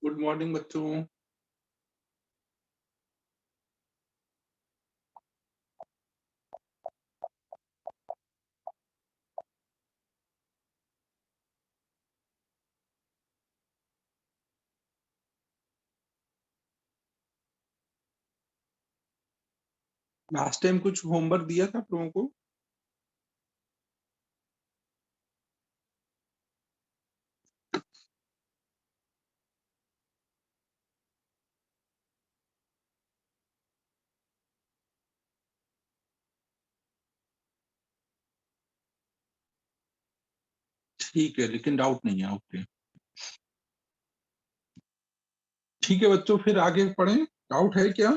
Good morning बच्चों। Last time कुछ homework दिया था आप लोगों को? ठीक है, लेकिन डाउट नहीं है। ओके, ठीक है बच्चों, फिर आगे पढ़ें। डाउट है क्या?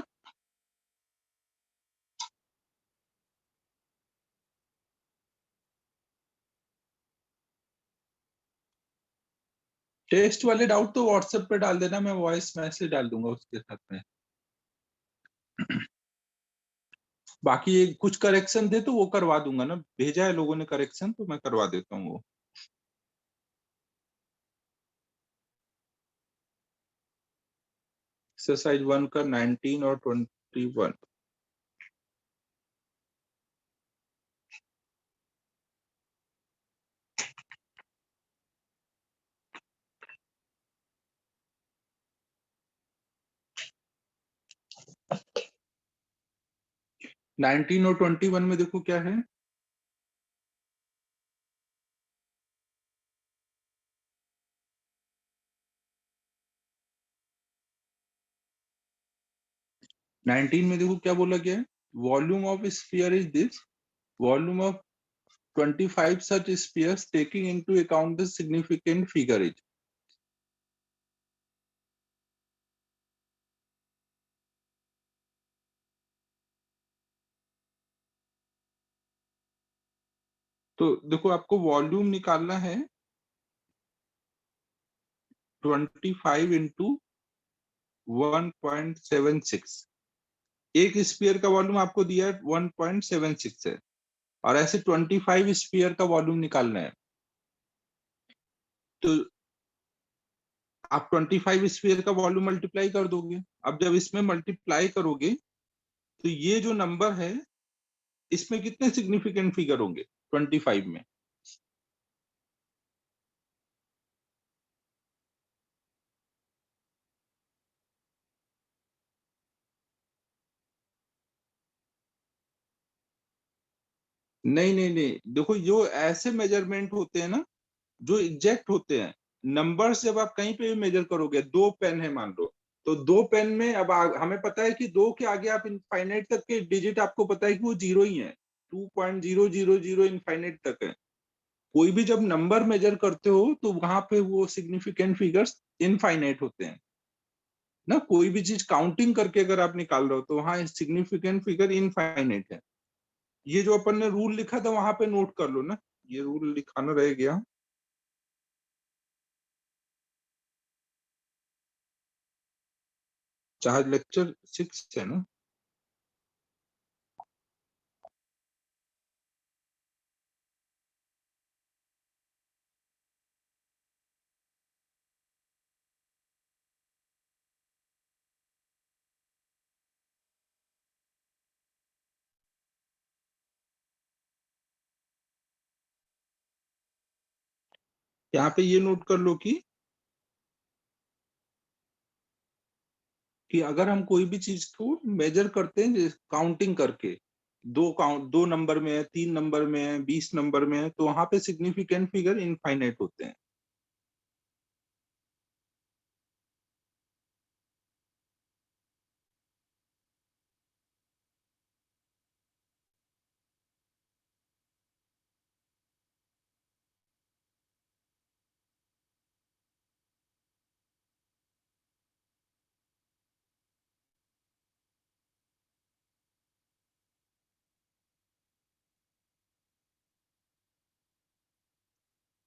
टेस्ट वाले डाउट तो व्हाट्सएप पे डाल देना, मैं वॉइस मैसेज डाल दूंगा उसके साथ में। बाकी कुछ करेक्शन थे तो वो करवा दूंगा ना, भेजा है लोगों ने करेक्शन तो मैं करवा देता हूँ वो। एक्सरसाइज 1 का 19 और 21। नाइनटीन और 21 में देखो क्या है। नाइनटीन में देखो क्या बोला गया है। Volume of sphere is this, volume of 25 such spheres taking into account the significant figure is। तो देखो आपको वॉल्यूम निकालना है 25 इंटू 1.76। एक स्पीयर का वॉल्यूम आपको दिया है 1.76 है, और ऐसे 25 स्पीयर का वॉल्यूम निकालना है। तो आप 25 स्पीयर का वॉल्यूम मल्टीप्लाई कर दोगे। अब जब इसमें मल्टीप्लाई करोगे तो ये जो नंबर है इसमें कितने सिग्निफिकेंट फिगर होंगे 25 में? नहीं नहीं नहीं, देखो जो ऐसे मेजरमेंट होते हैं ना, जो एग्जैक्ट होते हैं। नंबर्स जब आप कहीं पे भी मेजर करोगे, दो पेन है मान लो, तो दो पेन में अब हमें पता है कि दो के आगे आप इनफाइनाइट तक के डिजिट आपको पता है कि वो जीरो ही है। 2.000 इनफाइनाइट तक है। कोई भी जब नंबर मेजर करते हो तो वहां पे वो सिग्निफिकेंट फिगर्स इनफाइनाइट होते हैं ना। कोई भी चीज काउंटिंग करके अगर आप निकाल रहे हो तो वहां सिग्निफिकेंट फिगर इनफाइनाइट है। ये जो अपन ने रूल लिखा था वहां पे नोट कर लो ना, ये रूल लिखाना रह गया। चाहे लेक्चर 6 है ना। यहाँ पे ये नोट कर लो कि अगर हम कोई भी चीज को मेजर करते हैं काउंटिंग करके, दो नंबर में है, 3 नंबर में है, 20 नंबर में है, तो वहां पे सिग्निफिकेंट फिगर इनफाइनाइट होते हैं।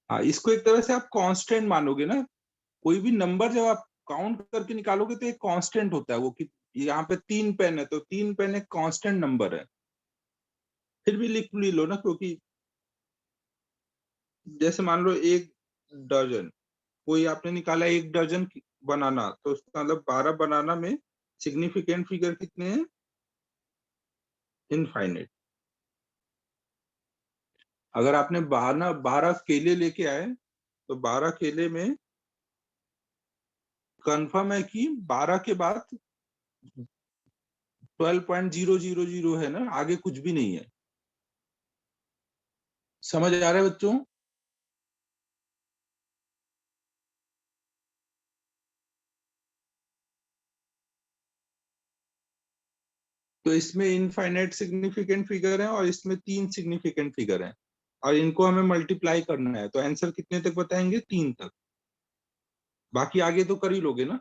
हाँ, इसको एक तरह से आप कांस्टेंट मानोगे ना। कोई भी नंबर जब आप काउंट करके निकालोगे तो एक कांस्टेंट होता है वो, कि यहाँ पे 3 पेन है तो 3 पेन एक कांस्टेंट नंबर है। फिर भी लिख भी लो ना, क्योंकि जैसे मान लो 1 दर्जन, कोई आपने निकाला 1 दर्जन बनाना, तो उसका मतलब 12 बनाना में सिग्निफिकेंट फिगर कितने हैं? इनफाइनाइट। अगर आपने 12 केले लेके आए, तो 12 केले में कंफर्म है कि 12 के बाद 12.000 है ना, आगे कुछ भी नहीं है। समझ आ रहा है बच्चों? तो इसमें इनफाइनाइट सिग्निफिकेंट फिगर है और इसमें 3 सिग्निफिकेंट फिगर है, और इनको हमें मल्टीप्लाई करना है, तो आंसर कितने तक बताएंगे? 3 तक। बाकी आगे तो कर ही लोगे ना।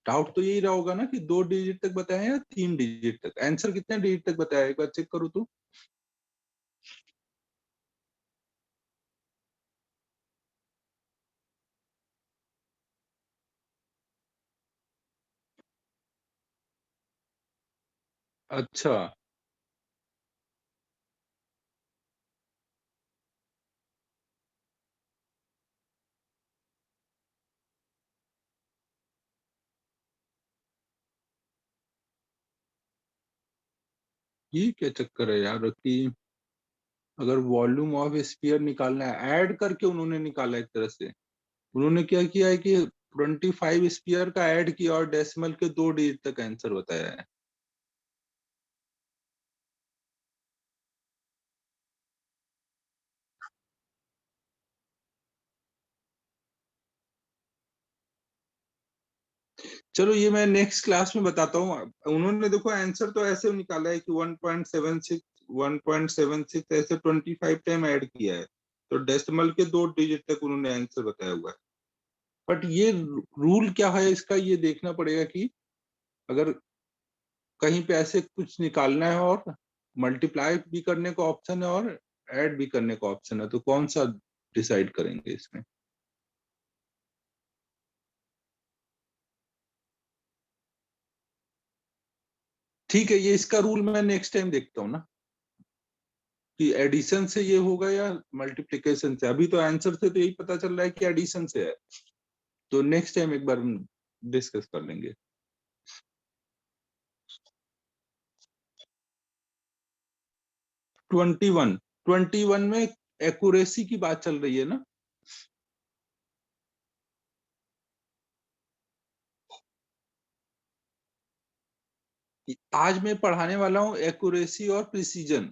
डाउट तो यही रहा होगा ना कि 2 डिजिट तक बताया या 3 डिजिट तक? आंसर कितने डिजिट तक बताया, एक बार चेक करो तो। अच्छा, ये क्या चक्कर है यार कि अगर वॉल्यूम ऑफ स्फीयर निकालना है, ऐड करके उन्होंने निकाला एक तरह से। उन्होंने क्या किया है कि 25 स्फीयर का ऐड किया और डेसिमल के 2 डिजिट तक आंसर बताया है। चलो ये मैं नेक्स्ट क्लास में बताता हूँ। उन्होंने देखो आंसर तो ऐसे निकाला है कि 1.76 1.76 ऐसे 25 टाइम ऐड किया है, तो डेसिमल के 2 डिजिट तक उन्होंने आंसर बताया हुआ है। बट ये रूल क्या है इसका, ये देखना पड़ेगा कि अगर कहीं पे ऐसे कुछ निकालना है और मल्टीप्लाई भी करने का ऑप्शन है और ऐड भी करने का ऑप्शन है, तो कौन सा डिसाइड करेंगे इसमें? ठीक है, ये इसका रूल मैं नेक्स्ट टाइम देखता हूँ ना, कि एडिशन से ये होगा या मल्टीप्लिकेशन से। अभी तो आंसर से तो यही पता चल रहा है कि एडिशन से है, तो नेक्स्ट टाइम एक बार डिस्कस कर लेंगे। 21 में एक्यूरेसी की बात चल रही है ना? आज मैं पढ़ाने वाला हूँ एक्यूरेसी और प्रिसीजन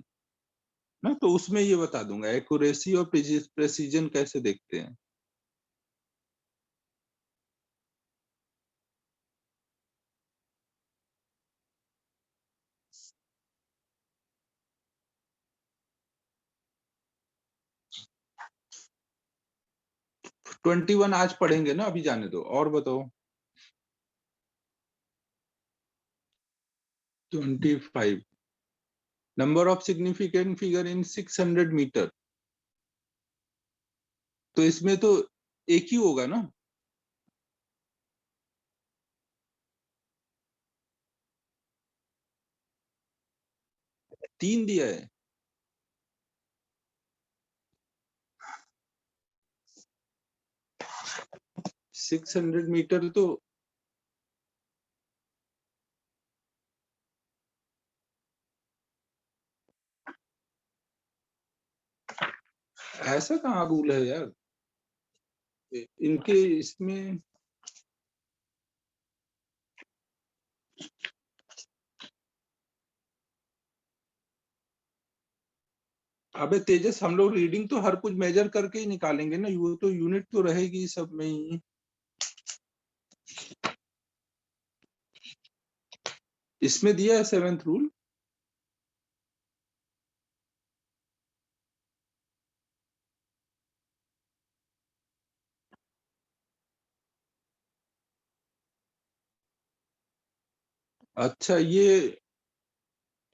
ना, तो उसमें ये बता दूंगा एक्यूरेसी और प्रिसीजन कैसे देखते हैं। 21 आज पढ़ेंगे ना, अभी जाने दो, और बताओ। 25 number of significant figure in 600 metre, तो इसमें तो एक ही होगा ना? 3 दिया है। 600 मीटर तो ऐसा कहाँ रूल है यार इनके इसमें? अबे तेजस, हम लोग रीडिंग तो हर कुछ मेजर करके ही निकालेंगे ना, वो तो यूनिट तो रहेगी सब में ही। इसमें दिया है 7th रूल। अच्छा ये,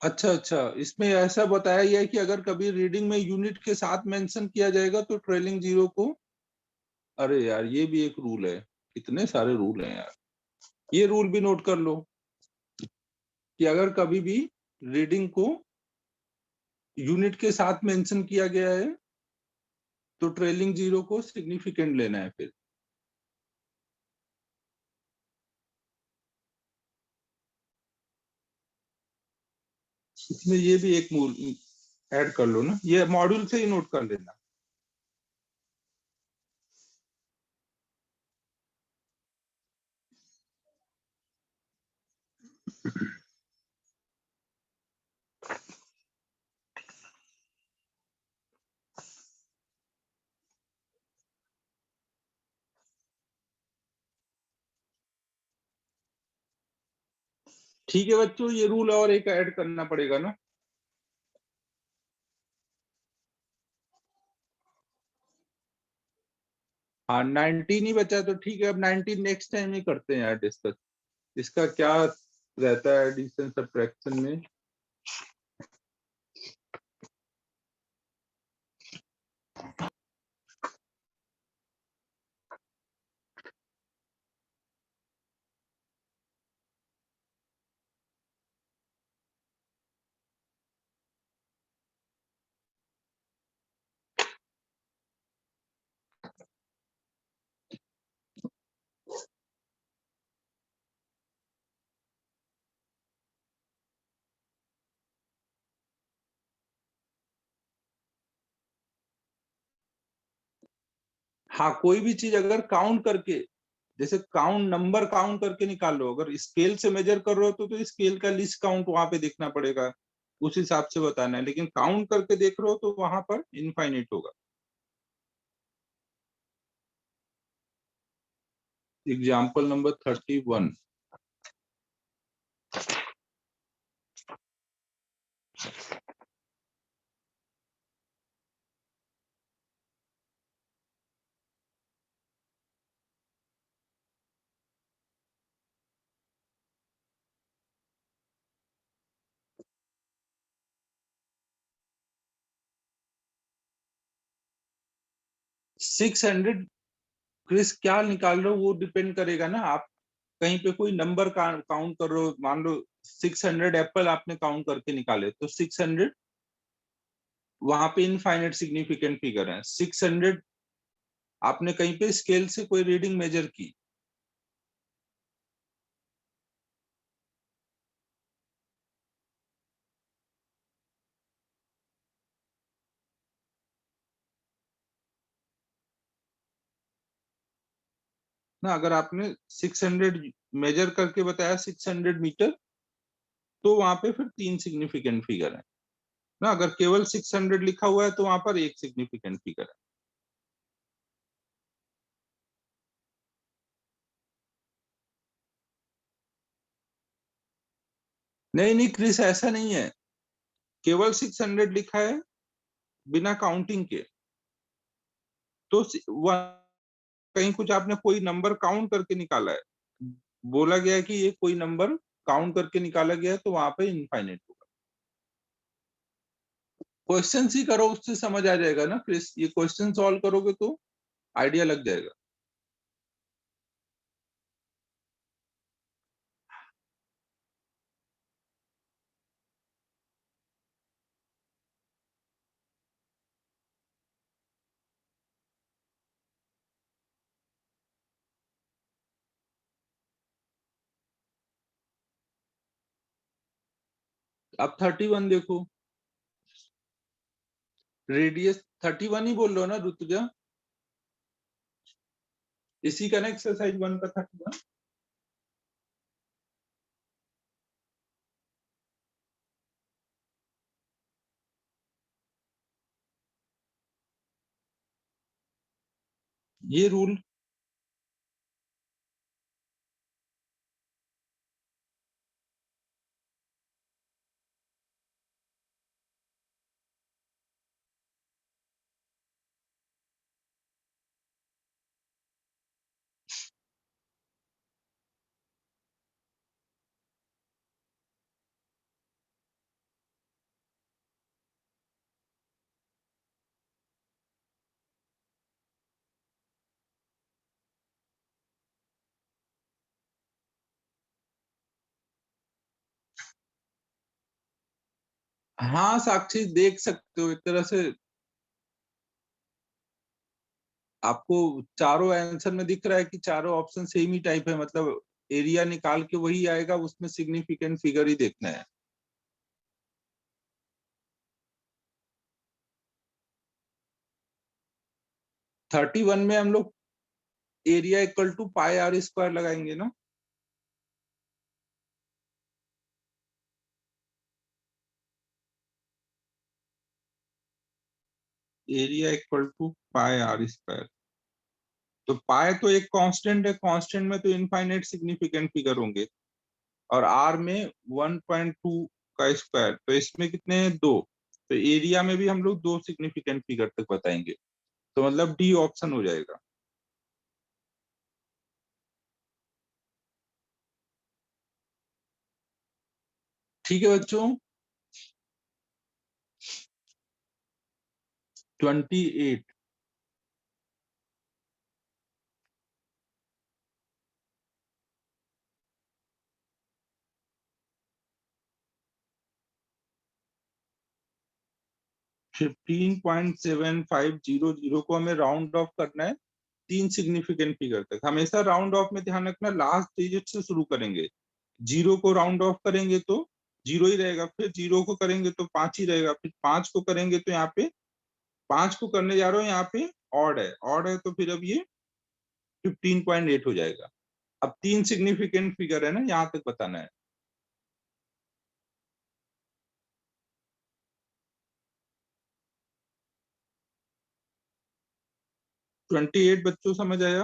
अच्छा अच्छा, इसमें ऐसा बताया गया है कि अगर कभी रीडिंग में यूनिट के साथ मेंशन किया जाएगा तो ट्रेलिंग जीरो को। अरे यार, ये भी एक रूल है। कितने सारे रूल हैं यार, ये रूल भी नोट कर लो कि अगर कभी भी रीडिंग को यूनिट के साथ मेंशन किया गया है तो ट्रेलिंग जीरो को सिग्निफिकेंट लेना है फिर। इसमें ये भी एक मूल ऐड कर लो ना, ये मॉड्यूल से ही नोट कर लेना। ठीक है बच्चों, ये रूल और एक ऐड करना पड़ेगा ना। हाँ 19 ही बचा तो ठीक है, अब 19 नेक्स्ट टाइम ही करते हैं यार डिस्कस। इसका क्या रहता है एडिशन सब्ट्रैक्शन में। हाँ कोई भी चीज अगर काउंट करके, जैसे काउंट नंबर काउंट करके निकाल लो, अगर स्केल से मेजर कर रहे हो तो स्केल का लिस्ट काउंट वहां पे देखना पड़ेगा, उस हिसाब से बताना है। लेकिन काउंट करके देख रहे हो तो वहां पर इनफाइनाइट होगा। Example number 31। 600 क्रिस क्या निकाल रहे हो वो डिपेंड करेगा ना। आप कहीं पे कोई नंबर काउंट कर रहे हो, मान लो 600 एप्पल आपने काउंट करके निकाले तो 600 वहां पे इनफाइनाइट सिग्निफिकेंट फिगर है। 600 आपने कहीं पे स्केल से कोई रीडिंग मेजर की ना, अगर आपने 600 मेजर करके बताया 600 मीटर तो वहां पे फिर 3 सिग्निफिकेंट फिगर है ना। अगर केवल 600 लिखा हुआ है तो वहां पर एक सिग्निफिकेंट फिगर है। नहीं नहीं क्रिस, ऐसा नहीं है। केवल 600 लिखा है बिना काउंटिंग के, तो वह कहीं कुछ आपने कोई नंबर काउंट करके निकाला है, बोला गया है कि ये कोई नंबर काउंट करके निकाला गया है तो वहां पे इनफाइनाइट होगा। क्वेश्चन ही करो, उससे समझ आ जाएगा ना क्रिस, ये क्वेश्चन सॉल्व करोगे तो आइडिया लग जाएगा। अब 31 देखो, रेडियस 31 ही बोल रहे हो ना ऋतुजा? इसी का ना एक्सरसाइज 1 का 31। ये रूल हाँ साक्षी, देख सकते हो एक तरह से। आपको चारों आंसर में दिख रहा है कि चारों ऑप्शन सेम ही टाइप है, मतलब एरिया निकाल के वही आएगा, उसमें सिग्निफिकेंट फिगर ही देखना है। 31 में हम लोग area equal to pi r square लगाएंगे ना। Area equal to pi r square, तो पाई तो एक कांस्टेंट है, कांस्टेंट में तो इनफाइनाइट सिग्निफिकेंट फिगर होंगे, और आर में 1.2 का स्क्वायर, तो इसमें कितने हैं, दो। तो एरिया में भी हम लोग दो सिग्निफिकेंट फिगर तक बताएंगे, तो मतलब डी ऑप्शन हो जाएगा। ठीक है बच्चों। 28। 15.7500 को हमें राउंड ऑफ करना है तीन सिग्निफिकेंट फिगर तक। हमेशा राउंड ऑफ में ध्यान रखना, लास्ट डिजिट से शुरू करेंगे। जीरो को राउंड ऑफ करेंगे तो जीरो ही रहेगा, फिर जीरो को करेंगे तो पांच ही रहेगा, फिर पांच को करेंगे तो यहाँ पे, पांच को करने जा रहा हूँ यहाँ पे ऑड है, ऑड है तो फिर अब ये 15.8 हो जाएगा। अब तीन सिग्निफिकेंट फिगर है ना, यहाँ तक बताना है। 28 बच्चों समझ आया।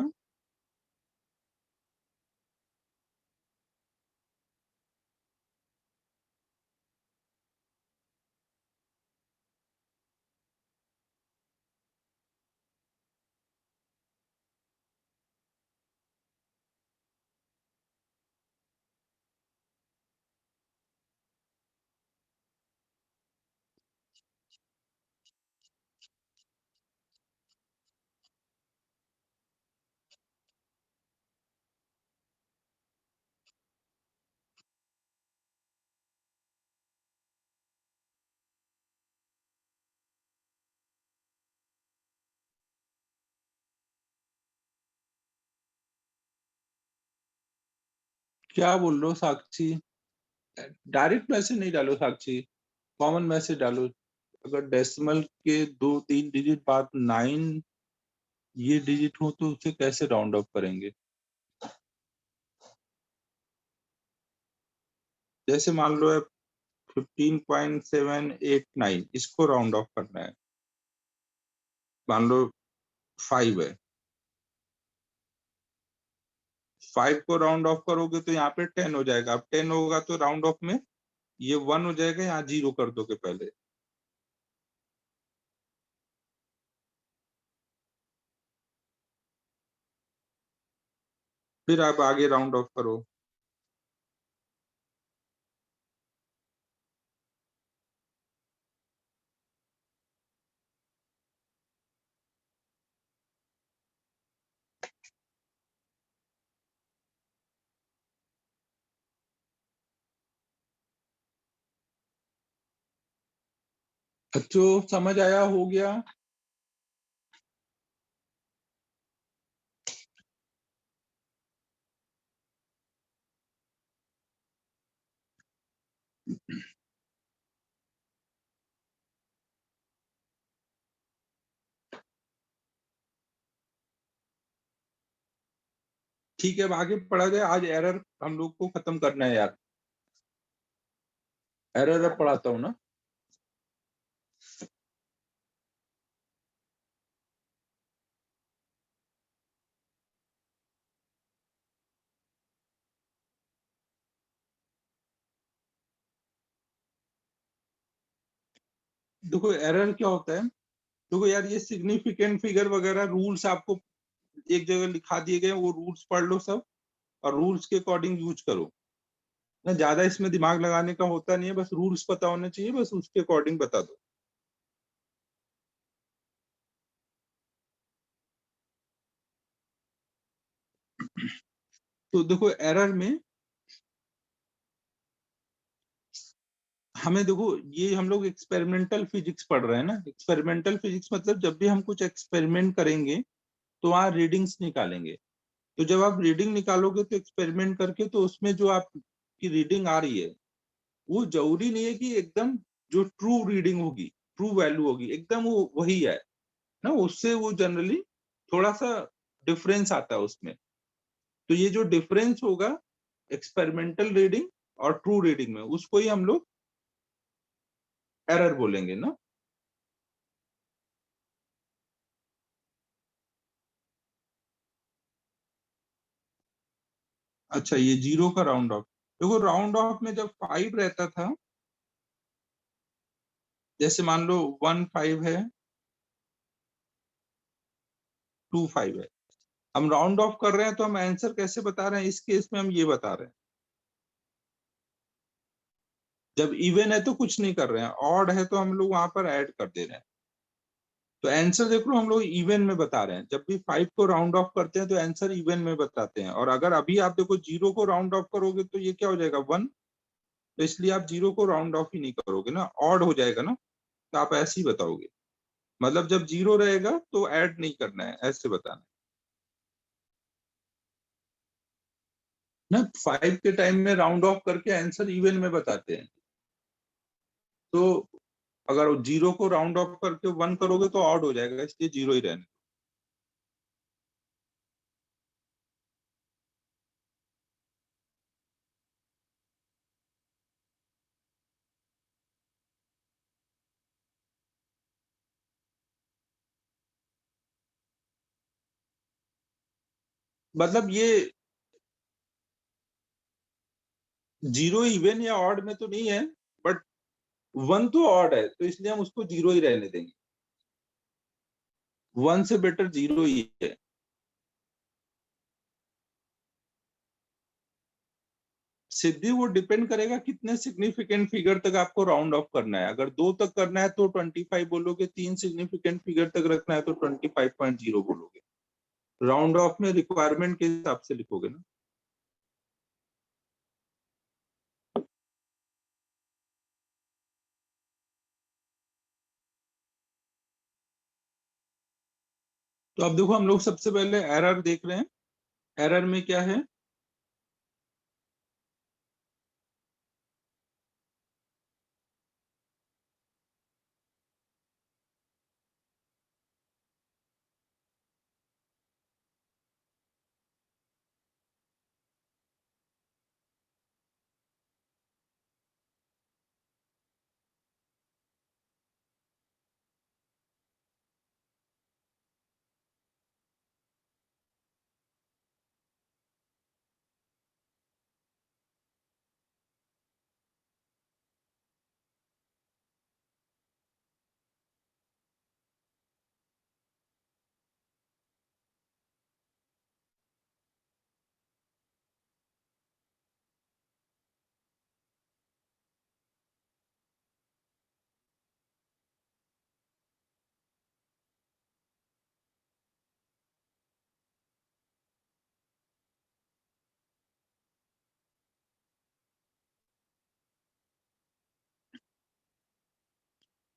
क्या बोल रहे हो साक्षी? डायरेक्ट मैसेज नहीं डालो साक्षी, कॉमन मैसेज डालो। अगर डेसिमल के दो तीन डिजिट बाद 9 ये डिजिट हो तो उसे कैसे राउंड ऑफ करेंगे? जैसे मान लो 15.789, इसको राउंड ऑफ करना है। मान लो 5 है, 5 को राउंड ऑफ करोगे तो यहाँ पे 10 हो जाएगा। अब 10 होगा तो राउंड ऑफ में ये 1 हो जाएगा, यहाँ जीरो कर दोगे पहले, फिर आप आगे राउंड ऑफ करो। बच्चों समझ आया, हो गया? ठीक है, अब आगे पढ़ा जाए। आज एरर हम लोग को खत्म करना है यार। एरर अब पढ़ाता हूँ ना। देखो एरर क्या होता है, देखो यार, ये सिग्निफिकेंट फिगर वगैरह रूल्स आपको एक जगह लिखा दिए गए, वो रूल्स पढ़ लो सब, और रूल्स के अकॉर्डिंग यूज करो ना। ज्यादा इसमें दिमाग लगाने का होता नहीं है, बस रूल्स पता होने चाहिए, बस उसके अकॉर्डिंग बता दो। तो देखो एरर में हमें देखो, ये हम लोग एक्सपेरिमेंटल फिजिक्स पढ़ रहे हैं ना। एक्सपेरिमेंटल फिजिक्स मतलब जब भी हम कुछ एक्सपेरिमेंट करेंगे तो वहाँ रीडिंग्स निकालेंगे। तो जब आप रीडिंग निकालोगे तो एक्सपेरिमेंट करके, तो उसमें जो आपकी रीडिंग आ रही है वो जरूरी नहीं है कि एकदम जो ट्रू रीडिंग होगी, ट्रू वैल्यू होगी, एकदम वो वही है ना। उससे वो जनरली थोड़ा सा डिफरेंस आता है उसमें। तो ये जो डिफरेंस होगा एक्सपेरिमेंटल रीडिंग और ट्रू रीडिंग में, उसको ही हम लोग एरर बोलेंगे ना। अच्छा, ये जीरो का राउंड ऑफ। देखो, राउंड ऑफ में जब 5 रहता था, जैसे मान लो 1 5 है, 2 5 है, हम राउंड ऑफ कर रहे हैं, तो हम आंसर कैसे बता रहे हैं? इस केस में हम ये बता रहे हैं, जब इवन है तो कुछ नहीं कर रहे हैं, ऑड है तो हम लोग वहां पर ऐड कर दे रहे हैं। तो आंसर देख लो, हम लोग इवन में बता रहे हैं। जब भी 5 को राउंड ऑफ करते हैं तो आंसर इवन में बताते हैं। और अगर अभी आप देखो, जीरो को राउंड ऑफ करोगे तो ये क्या हो जाएगा? 1। तो इसलिए आप जीरो को राउंड ऑफ ही नहीं करोगे ना, ऑड हो जाएगा ना। तो आप ऐसे ही बताओगे, मतलब जब जीरो रहेगा तो ऐड नहीं करना है, ऐसे बताना है ना। 5 के टाइम में राउंड ऑफ करके आंसर इवन में बताते हैं। तो अगर जीरो को राउंड ऑफ करके 1 करोगे तो ऑड हो जाएगा, इसलिए जीरो ही रहने। मतलब ये जीरो इवन या ऑड में तो नहीं है, बट 1 तो ऑड है, तो इसलिए हम उसको जीरो ही रहने देंगे। 1 से बेटर जीरो ही है। सिद्धि वो डिपेंड करेगा कितने सिग्निफिकेंट फिगर तक आपको राउंड ऑफ करना है। अगर 2 तक करना है तो 25 बोलोगे, 3 सिग्निफिकेंट फिगर तक रखना है तो 25.0 बोलोगे। राउंड ऑफ में रिक्वायरमेंट के हिसाब से लिखोगे ना। तो अब देखो, हम लोग सबसे पहले एरर देख रहे हैं। एरर में क्या है?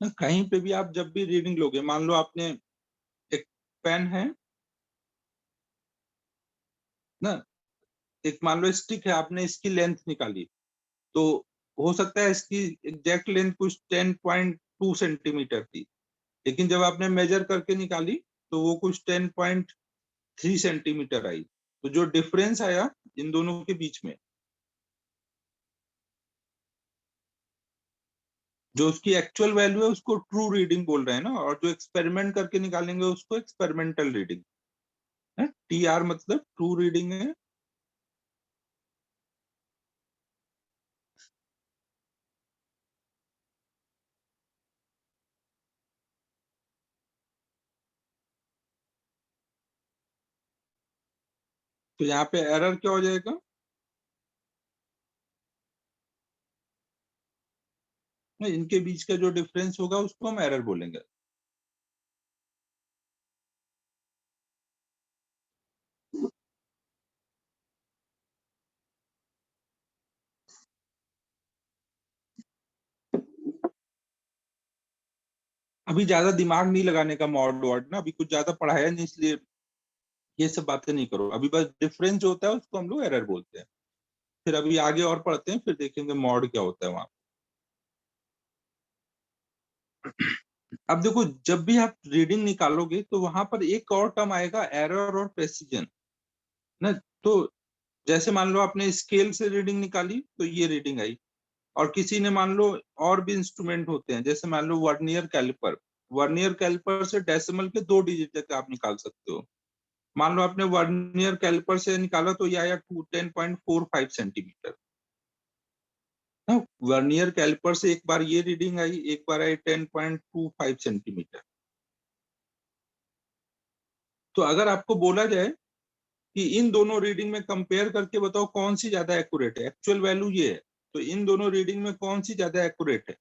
ना, कहीं पे भी आप जब भी रीडिंग लोगे, मान लो आपने एक पेन है ना, एक मान लो स्टिक है, आपने इसकी लेंथ निकाली, तो हो सकता है इसकी एग्जैक्ट लेंथ कुछ 10.2 सेंटीमीटर थी, लेकिन जब आपने मेजर करके निकाली तो वो कुछ 10.3 सेंटीमीटर आई। तो जो डिफरेंस आया इन दोनों के बीच में, जो उसकी एक्चुअल वैल्यू है उसको ट्रू रीडिंग बोल रहे हैं ना, और जो एक्सपेरिमेंट करके निकालेंगे उसको एक्सपेरिमेंटल रीडिंग है। टी आर मतलब ट्रू रीडिंग है। तो यहाँ पे एरर क्या हो जाएगा? इनके बीच का जो डिफरेंस होगा उसको हम एरर बोलेंगे। अभी ज्यादा दिमाग नहीं लगाने का मॉड वर्ड ना, अभी कुछ ज्यादा पढ़ाया नहीं, इसलिए ये सब बातें नहीं करो अभी, बस डिफरेंस जो होता है उसको हम लोग एरर बोलते हैं। फिर अभी आगे और पढ़ते हैं, फिर देखेंगे मॉड क्या होता है वहां। अब देखो, जब भी आप रीडिंग निकालोगे तो वहां पर एक और टर्म आएगा, एरर और प्रेसिजन ना। तो जैसे मान लो आपने स्केल से रीडिंग निकाली तो ये रीडिंग आई, और किसी ने मान लो और भी इंस्ट्रूमेंट होते हैं, जैसे मान लो वर्नियर कैलिपर, वर्नियर कैलिपर से डेसिमल के 2 डिजिट तक आप निकाल सकते हो। मान लो आपने वर्नियर कैलिपर से निकाला तो ये आया 10.45 सेंटीमीटर। वर्नियर कैलिपर से एक बार ये रीडिंग आई, एक बार आई 10.25 सेंटीमीटर। तो अगर आपको बोला जाए कि इन दोनों रीडिंग में कंपेयर करके बताओ कौन सी ज्यादा एक्यूरेट है, एक्चुअल वैल्यू ये है, तो इन दोनों रीडिंग में कौन सी ज्यादा एक्यूरेट है,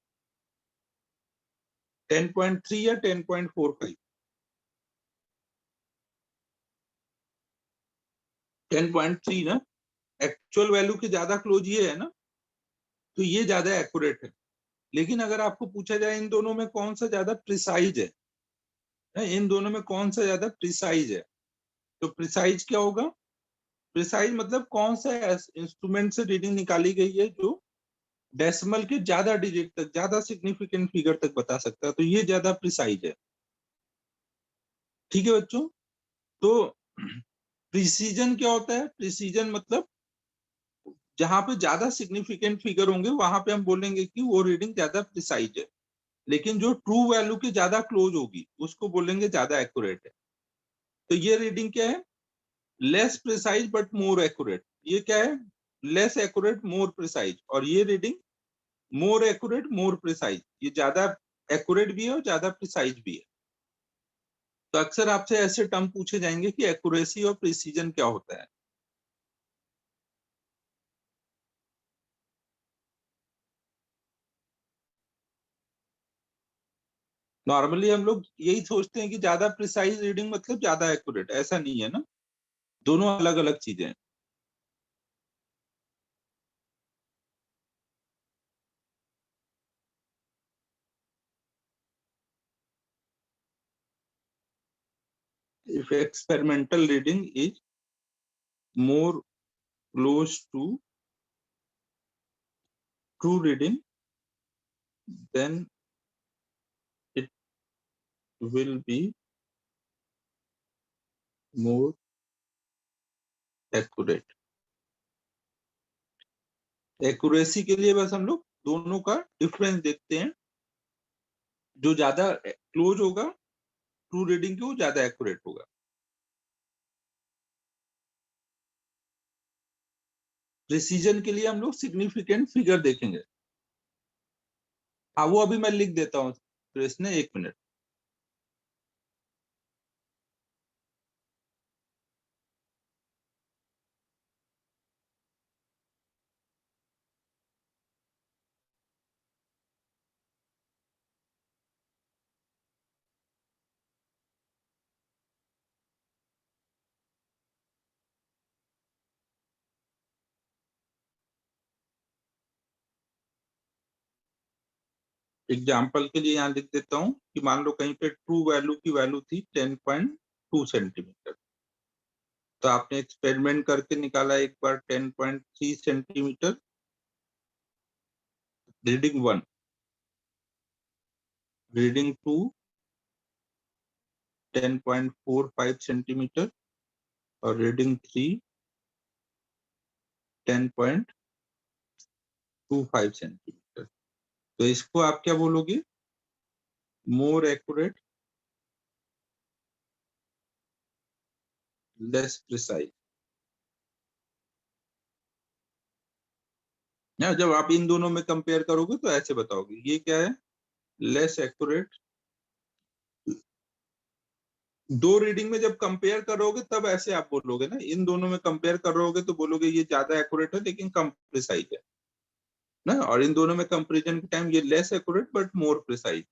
10.3 या 10.45? 10.3 ना, एक्चुअल वैल्यू के ज्यादा क्लोज ये है ना, तो ये ज्यादा एक्यूरेट है। लेकिन अगर आपको पूछा जाए इन दोनों में कौन सा ज्यादा प्रिसाइज है, इन दोनों में कौन सा ज्यादा प्रिसाइज है, तो प्रिसाइज क्या होगा? प्रिसाइज मतलब कौन सा इंस्ट्रूमेंट से रीडिंग निकाली गई है जो डेसिमल के ज्यादा डिजिट तक, ज्यादा सिग्निफिकेंट फिगर तक बता सकता है, तो ये ज्यादा प्रिसाइज है। ठीक है बच्चों। तो प्रिसीजन क्या होता है? प्रिसीजन मतलब जहां पे ज्यादा सिग्निफिकेंट फिगर होंगे वहां पे हम बोलेंगे कि वो रीडिंग ज्यादा प्रिसाइज है, लेकिन जो ट्रू वैल्यू के ज्यादा क्लोज होगी उसको बोलेंगे ज्यादा एक्यूरेट है। तो ये रीडिंग क्या है? Less precise but more accurate. ये क्या है? Less accurate more precise. और ये reading more accurate more precise, ये ज्यादा एक्यूरेट भी है और ज्यादा प्रिसाइज भी है। तो अक्सर आपसे ऐसे टर्म पूछे जाएंगे कि एक्यूरेसी और प्रिसीजन क्या होता है। नॉर्मली हम लोग यही सोचते हैं कि ज्यादा प्रिसाइज रीडिंग मतलब ज्यादा एक्यूरेट, ऐसा नहीं है ना, दोनों अलग अलग चीजें हैं। If experimental reading is more close to true reading, then it will be more accurate. Accuracy के लिए बस हम लोग दोनों का डिफरेंस देखते हैं, जो ज्यादा क्लोज होगा ट्रू रीडिंग के वो ज्यादा एक्यूरेट होगा। प्रिसीजन के लिए हम लोग सिग्निफिकेंट फिगर देखेंगे। हाँ, वो अभी मैं लिख देता हूँ प्रश्न, 1 मिनट। एग्जाम्पल के लिए यहाँ लिख देता हूँ कि मान लो कहीं पे ट्रू वैल्यू की वैल्यू थी 10.2 सेंटीमीटर, तो आपने एक्सपेरिमेंट करके निकाला एक बार 10.3 सेंटीमीटर, रीडिंग 1, रीडिंग 2 10.45 सेंटीमीटर, और रीडिंग 3 10.25 सेंटीमीटर। तो इसको आप क्या बोलोगे? More accurate, less precise. या जब आप इन दोनों में कंपेयर करोगे तो ऐसे बताओगे ये क्या है, लेस एक्यूरेट। दो रीडिंग में जब कंपेयर करोगे तब ऐसे आप बोलोगे ना, इन दोनों में कंपेयर करोगे तो बोलोगे ये ज्यादा एक्यूरेट है लेकिन कम प्रिसाइज है ना, और इन दोनों में कंपैरिजन के टाइम ये less accurate but more precise.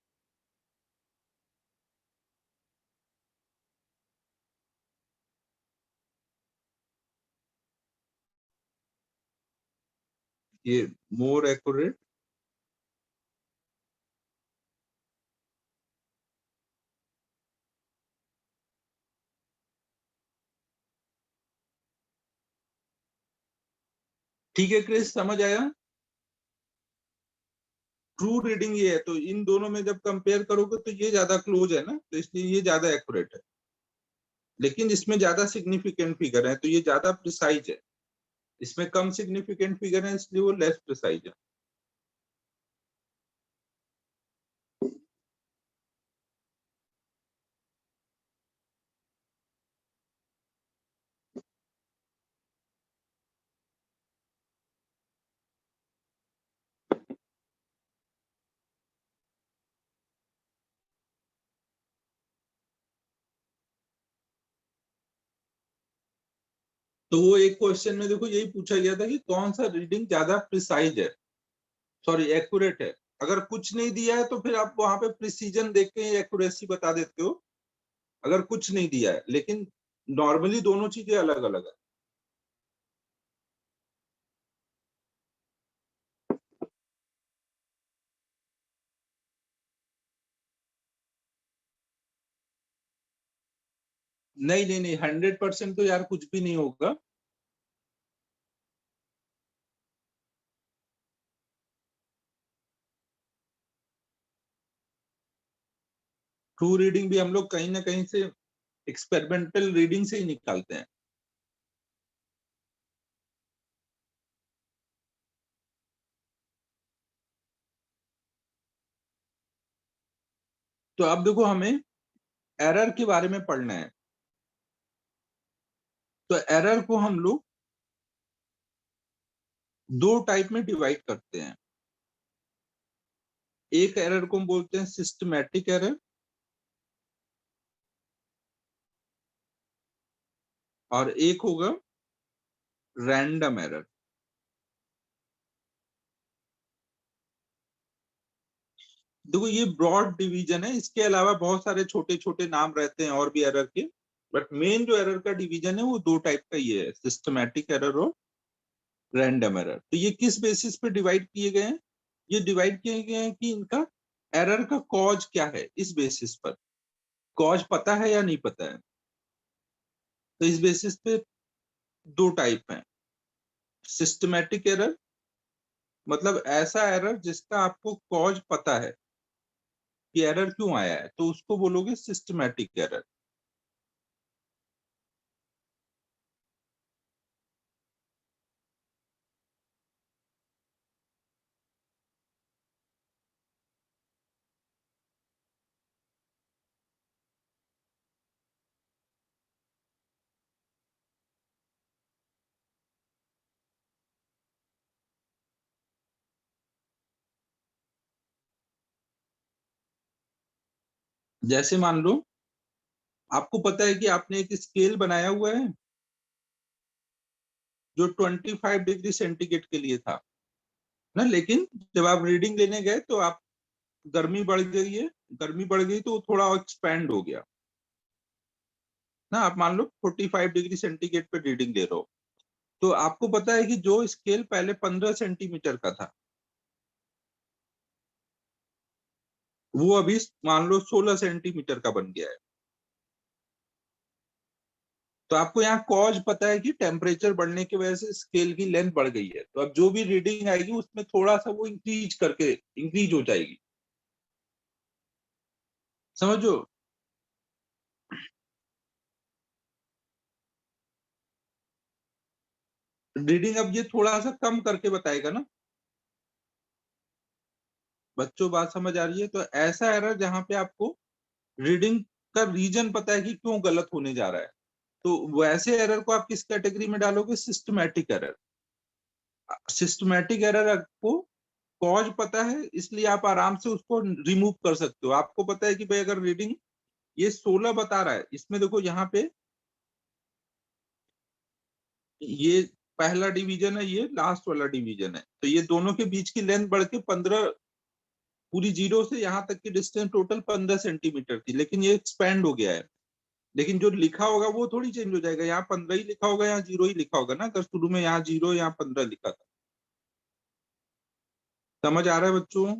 ये मोर एक्यूरेट ठीक है क्रिस, समझ आया? ट्रू रीडिंग ये है, तो इन दोनों में जब कंपेयर करोगे तो ये ज्यादा क्लोज है ना, तो इसलिए ये ज्यादा एक्यूरेट है, लेकिन इसमें ज्यादा सिग्निफिकेंट फिगर है तो ये ज्यादा प्रिसाइज है, इसमें कम सिग्निफिकेंट फिगर है इसलिए वो लेस प्रिसाइज है। तो वो एक क्वेश्चन में देखो यही पूछा गया था कि कौन सा रीडिंग ज्यादा प्रिसाइज है, सॉरी एक्यूरेट है। अगर कुछ नहीं दिया है तो फिर आप वहां पे प्रिसीजन देख के एक्यूरेसी बता देते हो, अगर कुछ नहीं दिया है, लेकिन नॉर्मली दोनों चीजें अलग अलग है। नहीं नहीं नहीं, 100% तो यार कुछ भी नहीं होगा। ट्रू रीडिंग भी हम लोग कहीं ना कहीं से एक्सपेरिमेंटल रीडिंग से ही निकालते हैं। तो अब देखो हमें एरर के बारे में पढ़ना है। तो एरर को हम लोग दो टाइप में डिवाइड करते हैं। एक एरर को हम बोलते हैं सिस्टमैटिक एरर, और एक होगा रैंडम एरर। देखो ये ब्रॉड डिवीजन है, इसके अलावा बहुत सारे छोटे छोटे नाम रहते हैं और भी एरर के, बट मेन जो एरर का डिवीजन है वो दो टाइप का ये है, सिस्टमैटिक एरर और रैंडम एरर। तो ये किस बेसिस पे डिवाइड किए गए हैं? ये डिवाइड किए गए हैं कि इनका एरर का कॉज क्या है, इस बेसिस पर। कॉज पता है या नहीं पता है, तो इस बेसिस पे दो टाइप है। सिस्टमैटिक एरर मतलब ऐसा एरर जिसका आपको कॉज पता है कि एरर क्यों आया है, तो उसको बोलोगे सिस्टमैटिक एरर। जैसे मान लो आपको पता है कि आपने एक स्केल बनाया हुआ है जो 25 डिग्री सेंटीग्रेड के लिए था ना, लेकिन जब आप रीडिंग लेने गए तो आप गर्मी बढ़ गई है, गर्मी बढ़ गई तो वो थोड़ा एक्सपैंड हो गया ना। आप मान लो 45 डिग्री सेंटीग्रेड पे रीडिंग ले रहे हो, तो आपको पता है कि जो स्केल पहले 15 सेंटीमीटर का था वो अभी मान लो 16 सेंटीमीटर का बन गया है। तो आपको यहाँ कॉज पता है कि टेम्परेचर बढ़ने की वजह से स्केल की लेंथ बढ़ गई है, तो अब जो भी रीडिंग आएगी उसमें थोड़ा सा वो इंक्रीज हो जाएगी। समझो? रीडिंग अब ये थोड़ा सा कम करके बताएगा ना। बच्चों बात समझ आ रही है? तो ऐसा एरर जहां पे आपको रीडिंग का रीजन पता है कि क्यों गलत होने जा रहा है, तो वैसे एरर को आप किस कैटेगरी में डालोगे? Systematic error. सिस्टमैटिक एरर आपको कॉज पता है इसलिए आप आराम से उसको रिमूव कर सकते हो। आपको पता है कि भाई अगर रीडिंग ये 16 बता रहा है, इसमें देखो यहाँ पे ये पहला डिवीजन है, ये लास्ट वाला डिवीजन है, तो ये दोनों के बीच की लेंथ बढ़ के 15, पूरी जीरो से यहाँ तक की डिस्टेंस टोटल 15 सेंटीमीटर थी, लेकिन ये एक्सपैंड हो गया है। लेकिन जो लिखा होगा वो थोड़ी चेंज हो जाएगा, यहाँ 15 ही लिखा होगा, यहाँ जीरो ही लिखा होगा ना, अगर शुरू में यहाँ जीरो यहाँ 15 लिखा था। समझ आ रहा है बच्चों?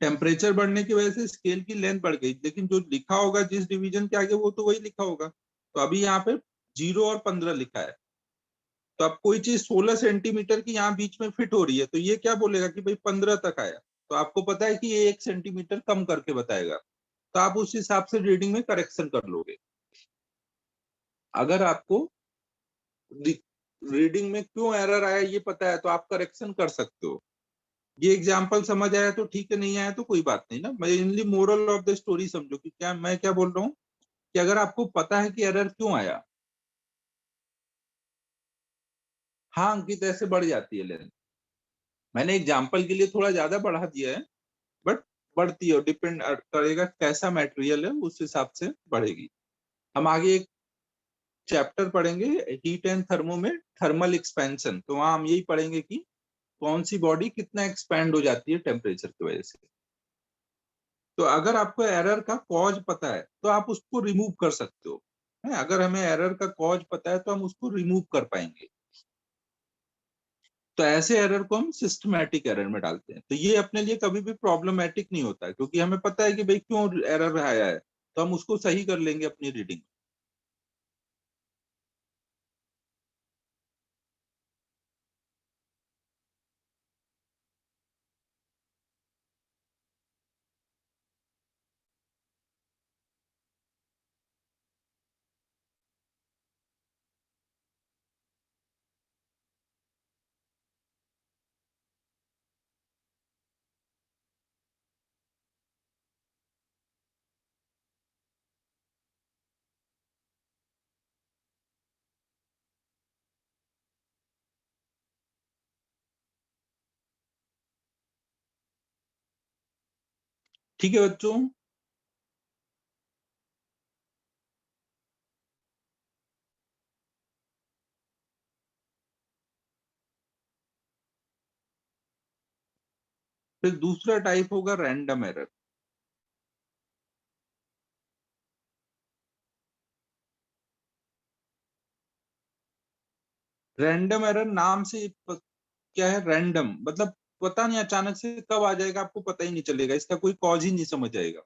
टेम्परेचर बढ़ने की वजह से स्केल की लेंथ बढ़ गई, लेकिन जो लिखा होगा जिस डिवीजन के आगे वो तो वही लिखा होगा। तो अभी यहाँ पे 0 और 15 लिखा है, तो अब कोई चीज 16 सेंटीमीटर की यहाँ बीच में फिट हो रही है, तो ये क्या बोलेगा कि भाई 15 तक आया, तो आपको पता है कि ये 1 सेंटीमीटर कम करके बताएगा, तो आप उस हिसाब से रीडिंग में करेक्शन कर लोगे। अगर आपको रीडिंग में क्यों एरर आया ये पता है तो आप करेक्शन कर सकते हो। ये एग्जाम्पल समझ आया तो ठीक है, नहीं आया तो कोई बात नहीं ना। Mainly moral of the story समझो कि क्या मैं क्या बोल रहा हूँ, कि अगर आपको पता है कि एरर क्यों आया, हाँ अंकित ऐसे बढ़ जाती है लेंथ। मैंने एग्जाम्पल के लिए थोड़ा ज्यादा बढ़ा दिया है, बट बढ़ती है, डिपेंड करेगा कैसा मटेरियल है उस हिसाब से बढ़ेगी। हम आगे एक चैप्टर पढ़ेंगे हीट एंड थर्मो में, थर्मल एक्सपेंशन, तो वहां हम यही पढ़ेंगे कि कौन सी बॉडी कितना एक्सपैंड हो जाती है टेम्परेचर की वजह से। तो अगर आपको एरर का कॉज पता है तो आप उसको रिमूव कर सकते हो, है? अगर हमें एरर का कॉज पता है तो हम उसको रिमूव कर पाएंगे। तो ऐसे एरर को हम सिस्टमैटिक एरर में डालते हैं, तो ये अपने लिए कभी भी प्रॉब्लमेटिक नहीं होता है, क्योंकि हमें पता है कि भाई क्यों एरर आया है, तो हम उसको सही कर लेंगे अपनी रीडिंग। ठीक है बच्चों, फिर दूसरा टाइप होगा रैंडम एरर। रैंडम एरर नाम से क्या है, रैंडम मतलब पता नहीं अचानक से कब आ जाएगा, आपको पता ही नहीं चलेगा, इसका कोई कॉज ही नहीं समझ आएगा।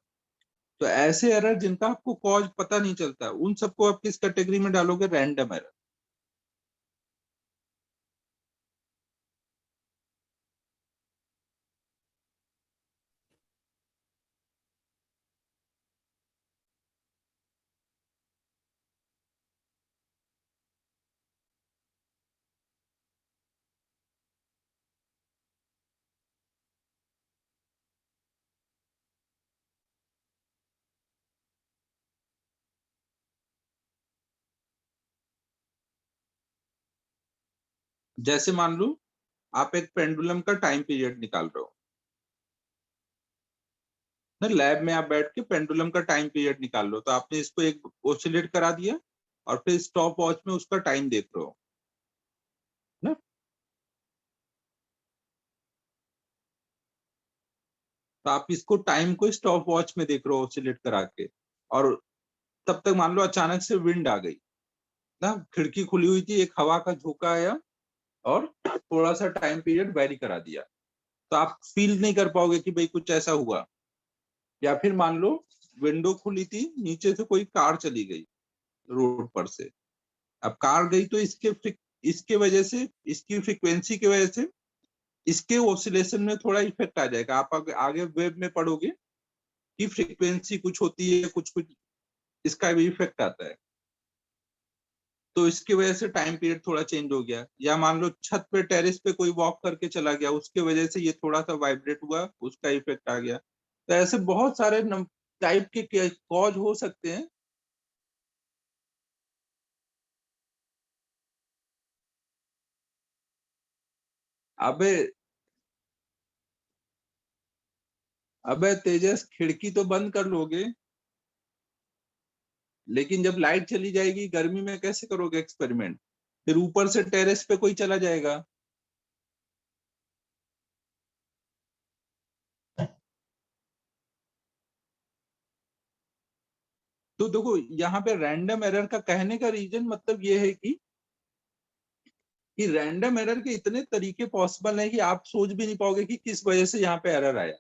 तो ऐसे एरर जिनका आपको कॉज पता नहीं चलता, उन सबको आप किस कैटेगरी में डालोगे, रैंडम एरर। जैसे मान लो आप एक पेंडुलम का टाइम पीरियड निकाल रहे हो ना, लैब में आप बैठ के पेंडुलम का टाइम पीरियड निकाल लो, तो आपने इसको एक ओसिलेट करा दिया और फिर स्टॉप वॉच में उसका टाइम देख रहे हो ना। तो आप इसको टाइम को स्टॉप वॉच में देख रहे हो ओसिलेट करा के, और तब तक मान लो अचानक से विंड आ गई ना, खिड़की खुली हुई थी, एक हवा का झोंका आया और थोड़ा सा टाइम पीरियड वेरी करा दिया, तो आप फील नहीं कर पाओगे कि भाई कुछ ऐसा हुआ। या फिर मान लो विंडो खुली थी, नीचे से कोई कार चली गई रोड पर से, अब कार गई तो इसके वजह से, इसकी फ्रीक्वेंसी की वजह से इसके ऑसिलेशन में थोड़ा इफेक्ट आ जाएगा। आप आगे वेब में पढ़ोगे कि फ्रीक्वेंसी कुछ होती है, कुछ कुछ इसका भी इफेक्ट आता है, तो इसकी वजह से टाइम पीरियड थोड़ा चेंज हो गया। या मान लो छत पे टेरेस पे कोई वॉक करके चला गया, उसके वजह से ये थोड़ा सा वाइब्रेट हुआ, उसका इफेक्ट आ गया। तो ऐसे बहुत सारे टाइप के कॉज हो सकते हैं। अबे अबे तेजस, खिड़की तो बंद कर लोगे, लेकिन जब लाइट चली जाएगी गर्मी में कैसे करोगे एक्सपेरिमेंट, फिर ऊपर से टेरेस पे कोई चला जाएगा। तो देखो यहाँ पे रैंडम एरर का कहने का रीजन मतलब ये है कि रैंडम एरर के इतने तरीके पॉसिबल है कि आप सोच भी नहीं पाओगे कि किस वजह से यहाँ पे एरर आया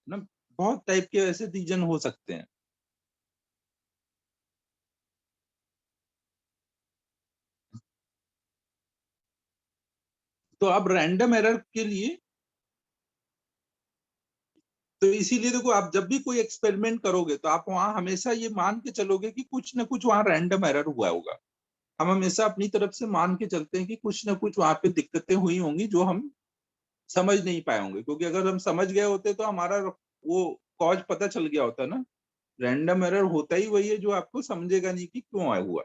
ना। बहुत टाइप के ऐसे रीजन हो सकते हैं। तो अब रैंडम एरर के लिए, तो इसीलिए देखो आप जब भी कोई एक्सपेरिमेंट करोगे तो आप वहां हमेशा ये मान के चलोगे कि कुछ ना कुछ वहां रैंडम एरर हुआ होगा। हम हमेशा अपनी तरफ से मान के चलते हैं कि कुछ ना कुछ वहां पे दिक्कतें हुई होंगी जो हम समझ नहीं पाए होंगे, क्योंकि अगर हम समझ गए होते तो हमारा वो कॉज पता चल गया होता ना। रैंडम एरर होता ही वही है जो आपको समझेगा नहीं कि क्यों आया हुआ।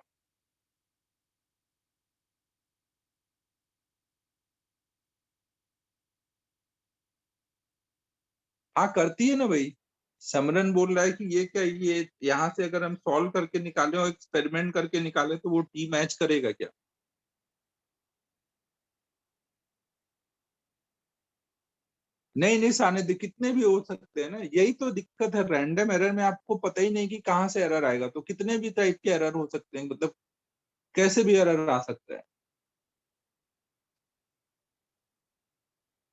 हाँ करती है ना भाई। समरन बोल रहा है कि ये क्या, ये यहाँ से अगर हम सॉल्व करके निकालें और एक्सपेरिमेंट करके निकालें तो वो टी मैच करेगा क्या? नहीं नहीं साने दे, कितने भी हो सकते हैं ना, यही तो दिक्कत है रैंडम एरर में, आपको पता ही नहीं कि कहाँ से एरर आएगा, तो कितने भी टाइप के एरर हो सकते हैं, मतलब कैसे भी एरर आ सकता है।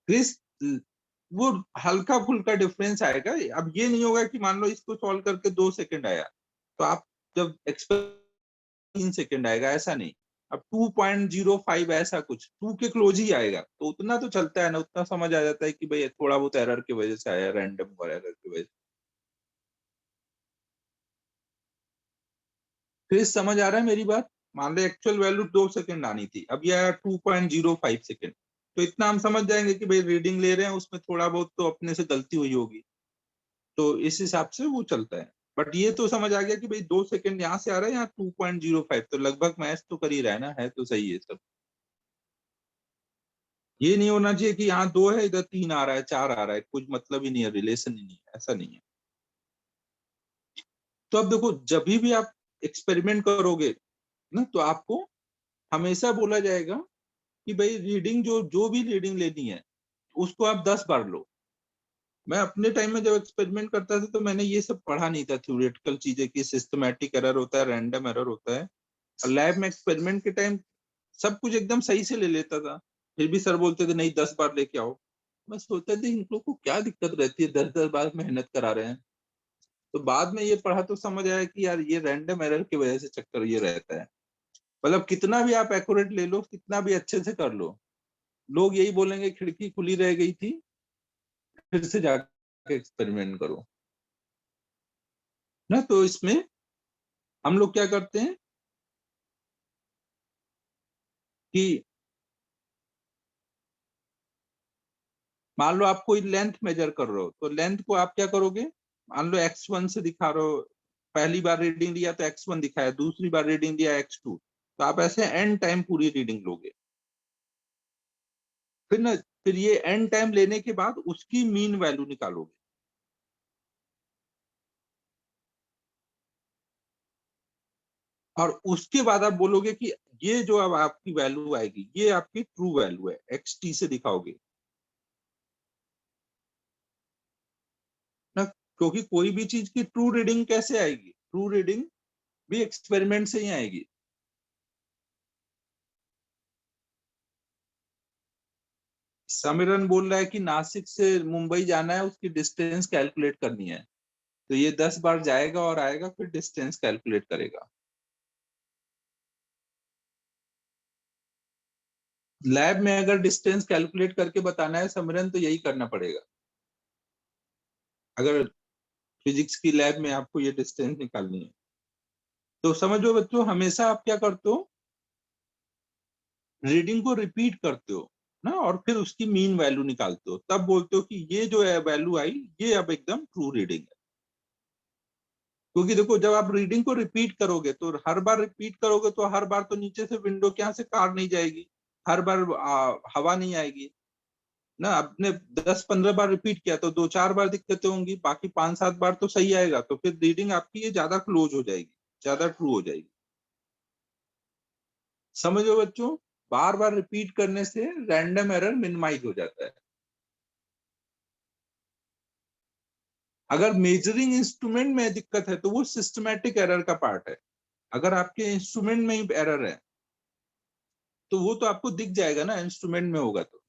क्रिस, वो हल्का फुल्का डिफरेंस आएगा। अब ये नहीं होगा कि मान लो इसको सॉल्व करके 2 सेकंड आया तो आप जब एक्सपेरिमेंट 3 सेकंड आएगा, ऐसा नहीं। अब 2.05 ऐसा कुछ 2 के क्लोज ही आएगा, तो उतना तो चलता है ना, उतना समझ आ जाता है कि भाई थोड़ा बहुत एरर की वजह से आया, रैंडम और एरर की वजह से। फिर समझ आ रहा है मेरी बात? मान लो एक्चुअल वैल्यू 2 सेकंड आनी थी, अब ये आया 2.05 सेकंड, तो इतना हम समझ जाएंगे कि भाई रीडिंग ले रहे हैं उसमें थोड़ा बहुत तो अपने से गलती हुई होगी, तो इस हिसाब से वो चलता है। बट ये तो समझ आ गया कि भाई 2 सेकंड यहाँ से आ रहा है, यहाँ 2.05, तो लगभग मैच तो कर ही रहा है तो सही है सब। ये नहीं होना चाहिए कि यहाँ 2 है इधर 3 आ रहा है, 4 आ रहा है, कुछ मतलब ही नहीं है, रिलेशन ही नहीं है, ऐसा नहीं है। तो अब देखो जब भी आप एक्सपेरिमेंट करोगे ना, तो आपको हमेशा बोला जाएगा कि भाई रीडिंग जो जो भी रीडिंग लेनी है उसको आप 10 बार लो। मैं अपने टाइम में जब एक्सपेरिमेंट करता था तो मैंने ये सब पढ़ा नहीं था, थ्योरेटिकल चीजें कि सिस्टमैटिक एरर होता है, रैंडम एरर होता है। लैब में एक्सपेरिमेंट के टाइम सब कुछ एकदम सही से ले लेता था, फिर भी सर बोलते थे नहीं 10 बार लेके आओ। मैं सोचता था इन लोग को क्या दिक्कत रहती है, 10 10 बार मेहनत करा रहे हैं। तो बाद में ये पढ़ा तो समझ आया कि यार ये रैंडम एरर की वजह से चक्कर ये रहता है। मतलब कितना भी आप एक्यूरेट ले लो, कितना भी अच्छे से कर लो, लोग यही बोलेंगे खिड़की खुली रह गई थी, फिर से जाके एक्सपेरिमेंट करो ना। तो इसमें हम लोग क्या करते हैं कि मान लो आप कोई लेंथ मेजर कर रहे हो, तो लेंथ को आप क्या करोगे, मान लो x1 से दिखा रहे हो, पहली बार रीडिंग लिया तो x1 दिखाया, दूसरी बार रीडिंग लिया x2, तो आप ऐसे एन टाइम पूरी रीडिंग लोगे। फिर ना, फिर ये एन टाइम लेने के बाद उसकी मीन वैल्यू निकालोगे, और उसके बाद आप बोलोगे कि ये जो अब आपकी वैल्यू आएगी ये आपकी ट्रू वैल्यू है, XT से दिखाओगे ना। क्योंकि कोई भी चीज की ट्रू रीडिंग कैसे आएगी, ट्रू रीडिंग भी एक्सपेरिमेंट से ही आएगी। समीरन बोल रहा है कि नासिक से मुंबई जाना है, उसकी डिस्टेंस कैलकुलेट करनी है, तो ये 10 बार जाएगा और आएगा, फिर डिस्टेंस कैलकुलेट करेगा। लैब में अगर डिस्टेंस कैलकुलेट करके बताना है समीरन, तो यही करना पड़ेगा। अगर फिजिक्स की लैब में आपको ये डिस्टेंस निकालनी है, तो समझो बच्चों, हमेशा आप क्या करते हो, रीडिंग को रिपीट करते हो ना, और फिर उसकी मीन वैल्यू निकालते हो, तब बोलते हो कि ये जो है वैल्यू आई, ये अब एकदम ट्रू रीडिंग है। क्योंकि देखो जब आप रीडिंग को रिपीट करोगे तो हर बार रिपीट करोगे तो हर बार तो नीचे से विंडो के यहाँ से कार नहीं जाएगी, हर बार हवा नहीं आएगी ना। आपने 10 15 बार रिपीट किया तो 2 4 बार दिक्कतें होंगी, बाकी 5 7 बार तो सही आएगा, तो फिर रीडिंग आपकी ये ज्यादा क्लोज हो जाएगी, ज्यादा ट्रू हो जाएगी। समझो बच्चों, बार बार रिपीट करने से रैंडम एरर मिनिमाइज हो जाता है। अगर मेजरिंग इंस्ट्रूमेंट में दिक्कत है तो वो सिस्टमैटिक एरर का पार्ट है। अगर आपके इंस्ट्रूमेंट में ही एरर है तो वो तो आपको दिख जाएगा ना, इंस्ट्रूमेंट में होगा तो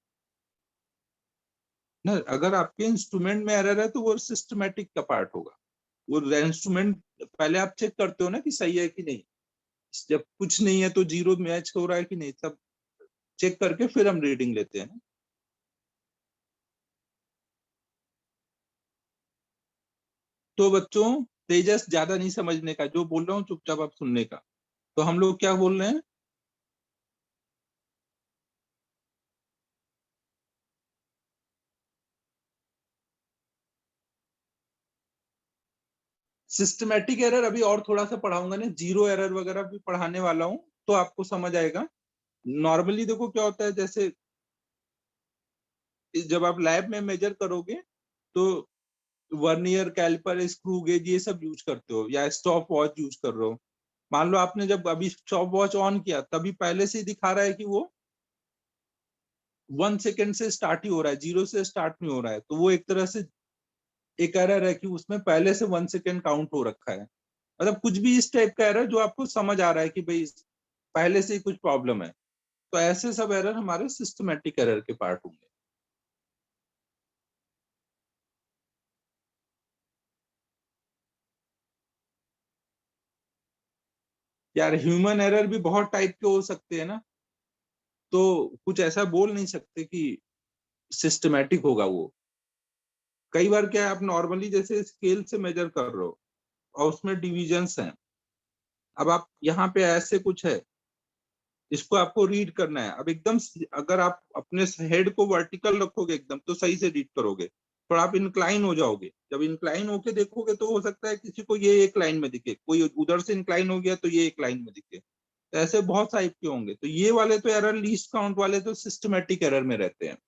ना। अगर आपके इंस्ट्रूमेंट में एरर है तो वो सिस्टमैटिक का पार्ट होगा। वो इंस्ट्रूमेंट पहले आप चेक करते हो ना कि सही है कि नहीं, जब कुछ नहीं है तो जीरो मैच हो रहा है कि नहीं, सब चेक करके फिर हम रीडिंग लेते हैं। तो बच्चों तेजस ज्यादा नहीं समझने का, जो बोल रहा हूँ चुपचाप आप सुनने का। तो हम लोग क्या बोल रहे हैं, सिस्टमैटिक एरर अभी और थोड़ा सा पढ़ाऊंगा ना, जीरो एरर वगैरह भी पढ़ाने वाला हूँ, तो आपको समझ आएगा। नॉर्मली देखो क्या होता है, जैसे जब आप लैब में मेजर करोगे तो वर्नियर, कैलिपर, स्क्रू गेज ये सब यूज करते हो, या स्टॉप वॉच यूज कर रहे हो। मान लो आपने जब अभी स्टॉप वॉच ऑन किया, तभी पहले से ही दिखा रहा है कि वो 1 सेकेंड से स्टार्ट ही हो रहा है, जीरो से स्टार्ट नहीं हो रहा है, तो वो एक तरह से एक एरर है कि उसमें पहले से 1 सेकेंड काउंट हो रखा है। मतलब कुछ भी इस टाइप का एरर जो आपको समझ आ रहा है कि भाई पहले से ही कुछ प्रॉब्लम है, तो ऐसे सब एरर हमारे सिस्टमैटिक एरर के पार्ट होंगे। यार ह्यूमन एरर भी बहुत टाइप के हो सकते हैं ना, तो कुछ ऐसा बोल नहीं सकते कि सिस्टमैटिक होगा वो। कई बार क्या है, आप नॉर्मली जैसे स्केल से मेजर कर रहे हो और उसमें डिविजन्स हैं, अब आप यहाँ पे ऐसे कुछ है, इसको आपको रीड करना है। अब एकदम अगर आप अपने हेड को वर्टिकल रखोगे एकदम, तो सही से रीड करोगे। थोड़ा आप इंक्लाइन हो जाओगे, जब इंक्लाइन होके देखोगे तो हो सकता है किसी को ये एक लाइन में दिखे, कोई उधर से इंक्लाइन हो गया तो ये एक लाइन में दिखे। तो ऐसे बहुत टाइप के होंगे, तो ये वाले तो एरर, लीस्ट काउंट वाले तो सिस्टमेटिक एरर में रहते हैं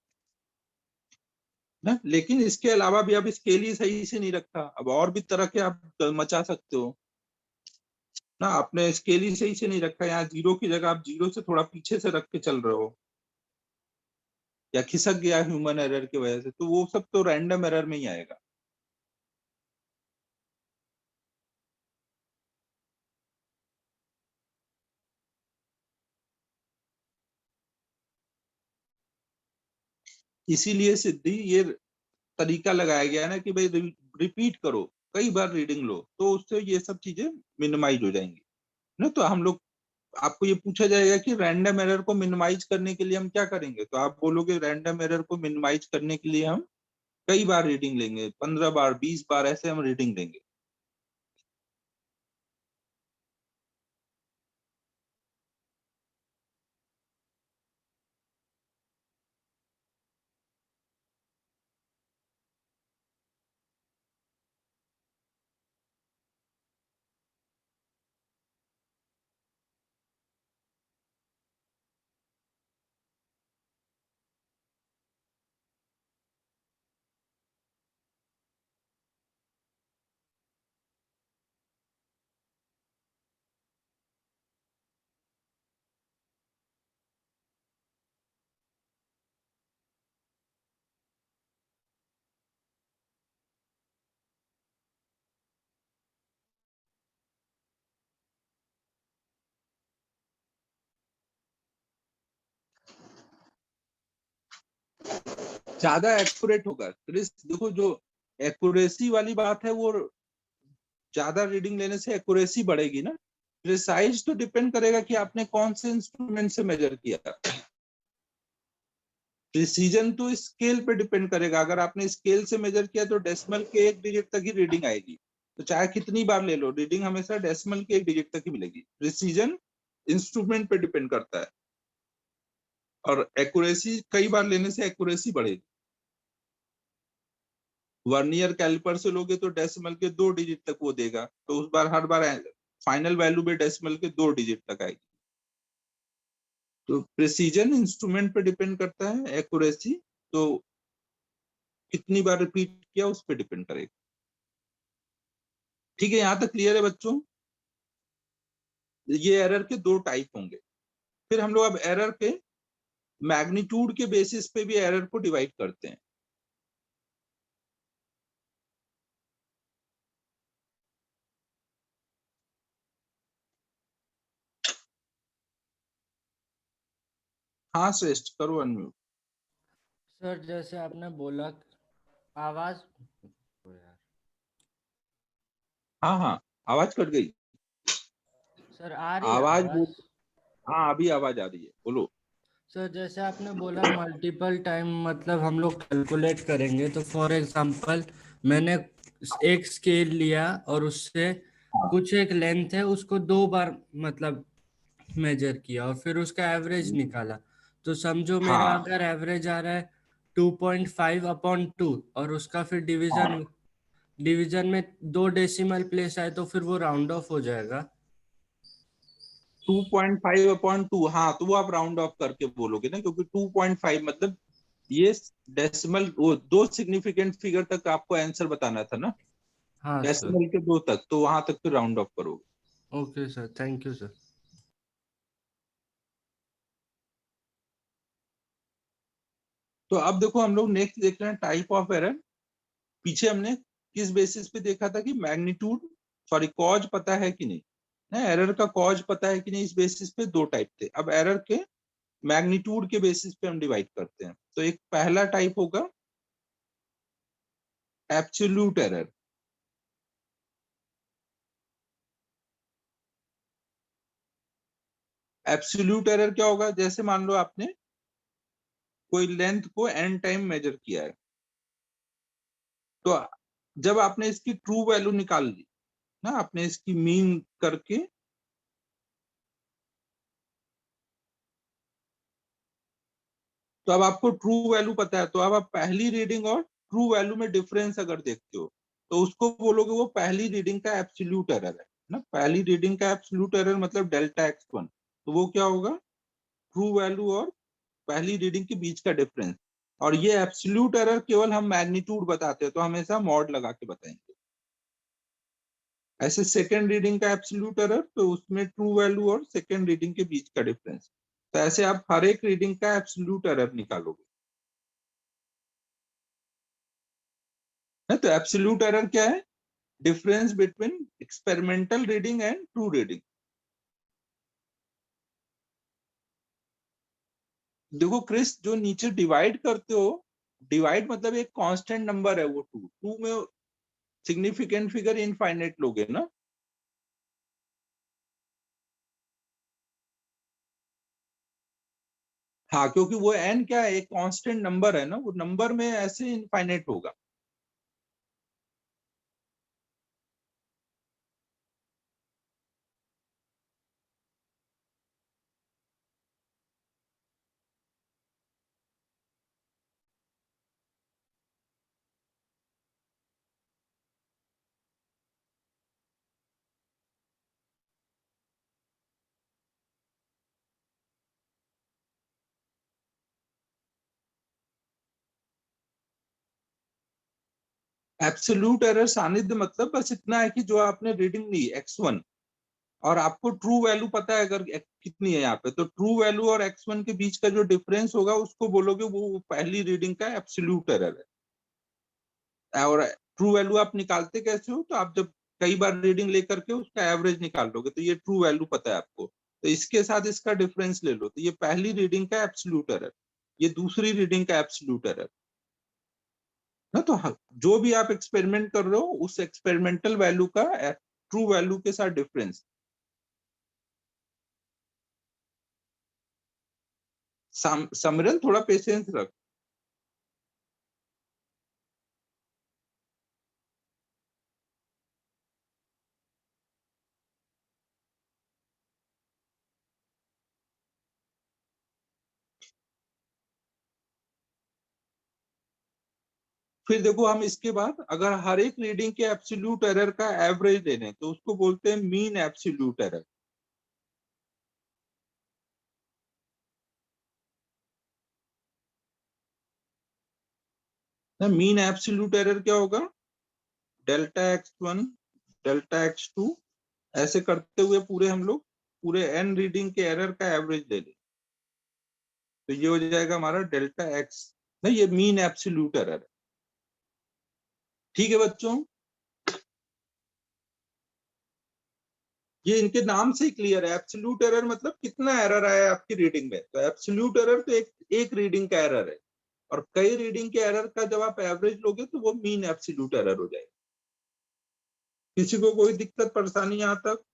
ना। लेकिन इसके अलावा भी आप स्केल ही सही से नहीं रखा, अब और भी तरह के आप मचा सकते हो ना। आपने स्केल ही सही से नहीं रखा, यहाँ जीरो की जगह आप जीरो से थोड़ा पीछे से रख के चल रहे हो, या खिसक गया ह्यूमन एरर की वजह से, तो वो सब तो रैंडम एरर में ही आएगा। इसीलिए सिद्धि ये तरीका लगाया गया है ना कि भाई रिपीट करो, कई बार रीडिंग लो, तो उससे ये सब चीजें मिनिमाइज हो जाएंगी ना। तो हम लोग, आपको ये पूछा जाएगा कि रैंडम एरर को मिनिमाइज करने के लिए हम क्या करेंगे, तो आप बोलोगे रैंडम एरर को मिनिमाइज करने के लिए हम कई बार रीडिंग लेंगे, 15 बार, 20 बार, ऐसे हम रीडिंग लेंगे। ज्यादा एक्यूरेट होगा क्रिस, देखो जो एक्यूरेसी वाली बात है, वो ज्यादा रीडिंग लेने से एक्यूरेसी बढ़ेगी ना। प्रिसाइज तो डिपेंड करेगा कि आपने कौन से इंस्ट्रूमेंट से मेजर किया। प्रिसीजन तो स्केल पे डिपेंड करेगा, अगर आपने स्केल से मेजर किया तो डेसिमल के 1 डिजिट तक ही रीडिंग आएगी, तो चाहे कितनी बार ले लो, रीडिंग हमेशा डेसिमल के 1 डिजिट तक ही मिलेगी। प्रिसीजन इंस्ट्रूमेंट पे डिपेंड करता है, और एक्यूरेसी कई बार लेने से एक्यूरेसी बढ़ेगी। वर्नियर कैलिपर से लोगे तो डेसिमल के 2 डिजिट तक वो देगा, तो उस बार हर बार फाइनल वैल्यू भी डेसिमल के 2 डिजिट तक आएगी। तो प्रिसीजन इंस्ट्रूमेंट पे डिपेंड करता है, एक्यूरेसी तो कितनी बार रिपीट किया उस पर डिपेंड करेगा। ठीक है, यहां तक क्लियर है बच्चों। ये एरर के 2 टाइप होंगे। फिर हम लोग अब एरर के मैग्नीट्यूड के बेसिस पे भी एरर को डिवाइड करते हैं। हाँ श्रेष्ठ, करो अनम्यूट। सर जैसे आपने बोला आवाज ओ यार हाँ हाँ, आवाज कट गई। सर आ रही है आवाज बोल, आवाज। हाँ अभी आवाज आ रही है, बोलो। सर जैसे आपने बोला मल्टीपल टाइम मतलब हम लोग कैलकुलेट करेंगे, तो फॉर एग्जांपल मैंने एक स्केल लिया और उससे कुछ एक लेंथ है उसको 2 बार मतलब मेजर किया और फिर उसका एवरेज निकाला। तो समझो मेरा हाँ अगर एवरेज आ रहा है 2.5/2 और उसका फिर हाँ, डिवीजन डिवीजन में 2 डेसिमल प्लेस आए तो फिर वो राउंड ऑफ हो जाएगा। 2.5/2, हाँ तो वो आप राउंड ऑफ करके बोलोगे ना, क्योंकि 2.5 मतलब ये डेसिमल, वो दो सिग्निफिकेंट फिगर तक आपको आंसर बताना था ना, हाँ सर। डेसिमल के दो तक, तो वहां तक फिर राउंड ऑफ करोगे। Okay sir, thank you sir. तो अब देखो हम लोग नेक्स्ट देख रहे हैं टाइप ऑफ एरर। पीछे हमने किस बेसिस पे देखा था कि मैग्नीट्यूड, सॉरी कॉज पता है कि नहीं, ना एरर का कॉज पता है कि नहीं, इस बेसिस पे दो टाइप थे। अब एरर के मैग्नीट्यूड के बेसिस पे हम डिवाइड करते हैं। तो एक पहला टाइप होगा एब्सोल्यूट एरर। एब्सोल्यूट एरर क्या होगा, जैसे मान लो आपने कोई लेंथ को n टाइम मेजर किया है, तो जब आपने इसकी ट्रू वैल्यू निकाल ली ना, आपने इसकी मीन करके, तो अब आपको ट्रू वैल्यू पता है, तो अब आप पहली रीडिंग और ट्रू वैल्यू में डिफरेंस अगर देखते हो तो उसको बोलोगे वो पहली रीडिंग का एब्सोल्यूट एरर है ना। पहली रीडिंग का एब्सोल्यूट एरर मतलब डेल्टा x1, तो वो क्या होगा, ट्रू वैल्यू और पहली रीडिंग के बीच का डिफरेंस। और ये एब्सोल्यूट एरर केवल हम मैग्नीट्यूड बताते हैं तो हमेशा मॉड लगा के बताएंगे। ऐसे सेकेंड रीडिंग का एब्सोल्यूट एरर, तो उसमें ट्रू वैल्यू और सेकेंड रीडिंग के बीच का डिफरेंस। तो ऐसे आप हर एक रीडिंग का एब्सोल्यूट एरर निकालोगे ना। तो एब्सोल्यूट एरर क्या है, difference between experimental reading and true reading. देखो क्रिस, जो नीचे डिवाइड करते हो, डिवाइड मतलब एक कांस्टेंट नंबर है वो, टू टू में सिग्निफिकेंट फिगर इनफाइनाइट लोगे ना। हाँ, क्योंकि वो एन क्या है, एक कांस्टेंट नंबर है ना, वो नंबर में ऐसे इनफाइनाइट होगा। एब्सोल्यूट एरर सानिध्य मतलब बस इतना है कि जो आपने रीडिंग ली x1 और आपको ट्रू वैल्यू पता है अगर कितनी है यहाँ पे, तो ट्रू वैल्यू और x1 के बीच का जो डिफरेंस होगा उसको बोलोगे वो पहली रीडिंग का एब्सोल्यूट एरर है। और ट्रू वैल्यू आप निकालते कैसे हो, तो आप जब कई बार रीडिंग लेकर के उसका एवरेज निकाल लोगे तो ये ट्रू वैल्यू पता है आपको, तो इसके साथ इसका डिफरेंस ले लो, तो ये पहली रीडिंग का एब्सोल्यूट एरर, ये दूसरी रीडिंग का एब्सोल्यूट एरर ना। तो जो भी आप एक्सपेरिमेंट कर रहे हो उस एक्सपेरिमेंटल वैल्यू का ट्रू वैल्यू के साथ डिफरेंस। समरन थोड़ा पेशेंस रख। फिर देखो हम इसके बाद अगर हर एक रीडिंग के एब्सोल्यूट एरर का एवरेज ले लें तो उसको बोलते हैं मीन एब्सोल्यूट एरर ना। मीन एब्सोल्यूट एरर क्या होगा, डेल्टा x1 डेल्टा x2, ऐसे करते हुए पूरे हम लोग पूरे n रीडिंग के एरर का एवरेज ले लें, तो ये हो जाएगा हमारा डेल्टा x ना, ये मीन एब्सोल्यूट एरर है। ठीक है बच्चों, ये इनके नाम से ही क्लियर है। एब्सोल्यूट एरर मतलब कितना एरर आया है आपकी रीडिंग में, तो एब्सोल्यूट एरर तो एक रीडिंग का एरर है, और कई रीडिंग के एरर का जब आप एवरेज लोगे तो वो मीन एब्सोल्यूट एरर हो जाएगा। किसी को कोई दिक्कत परेशानी यहाँ तक।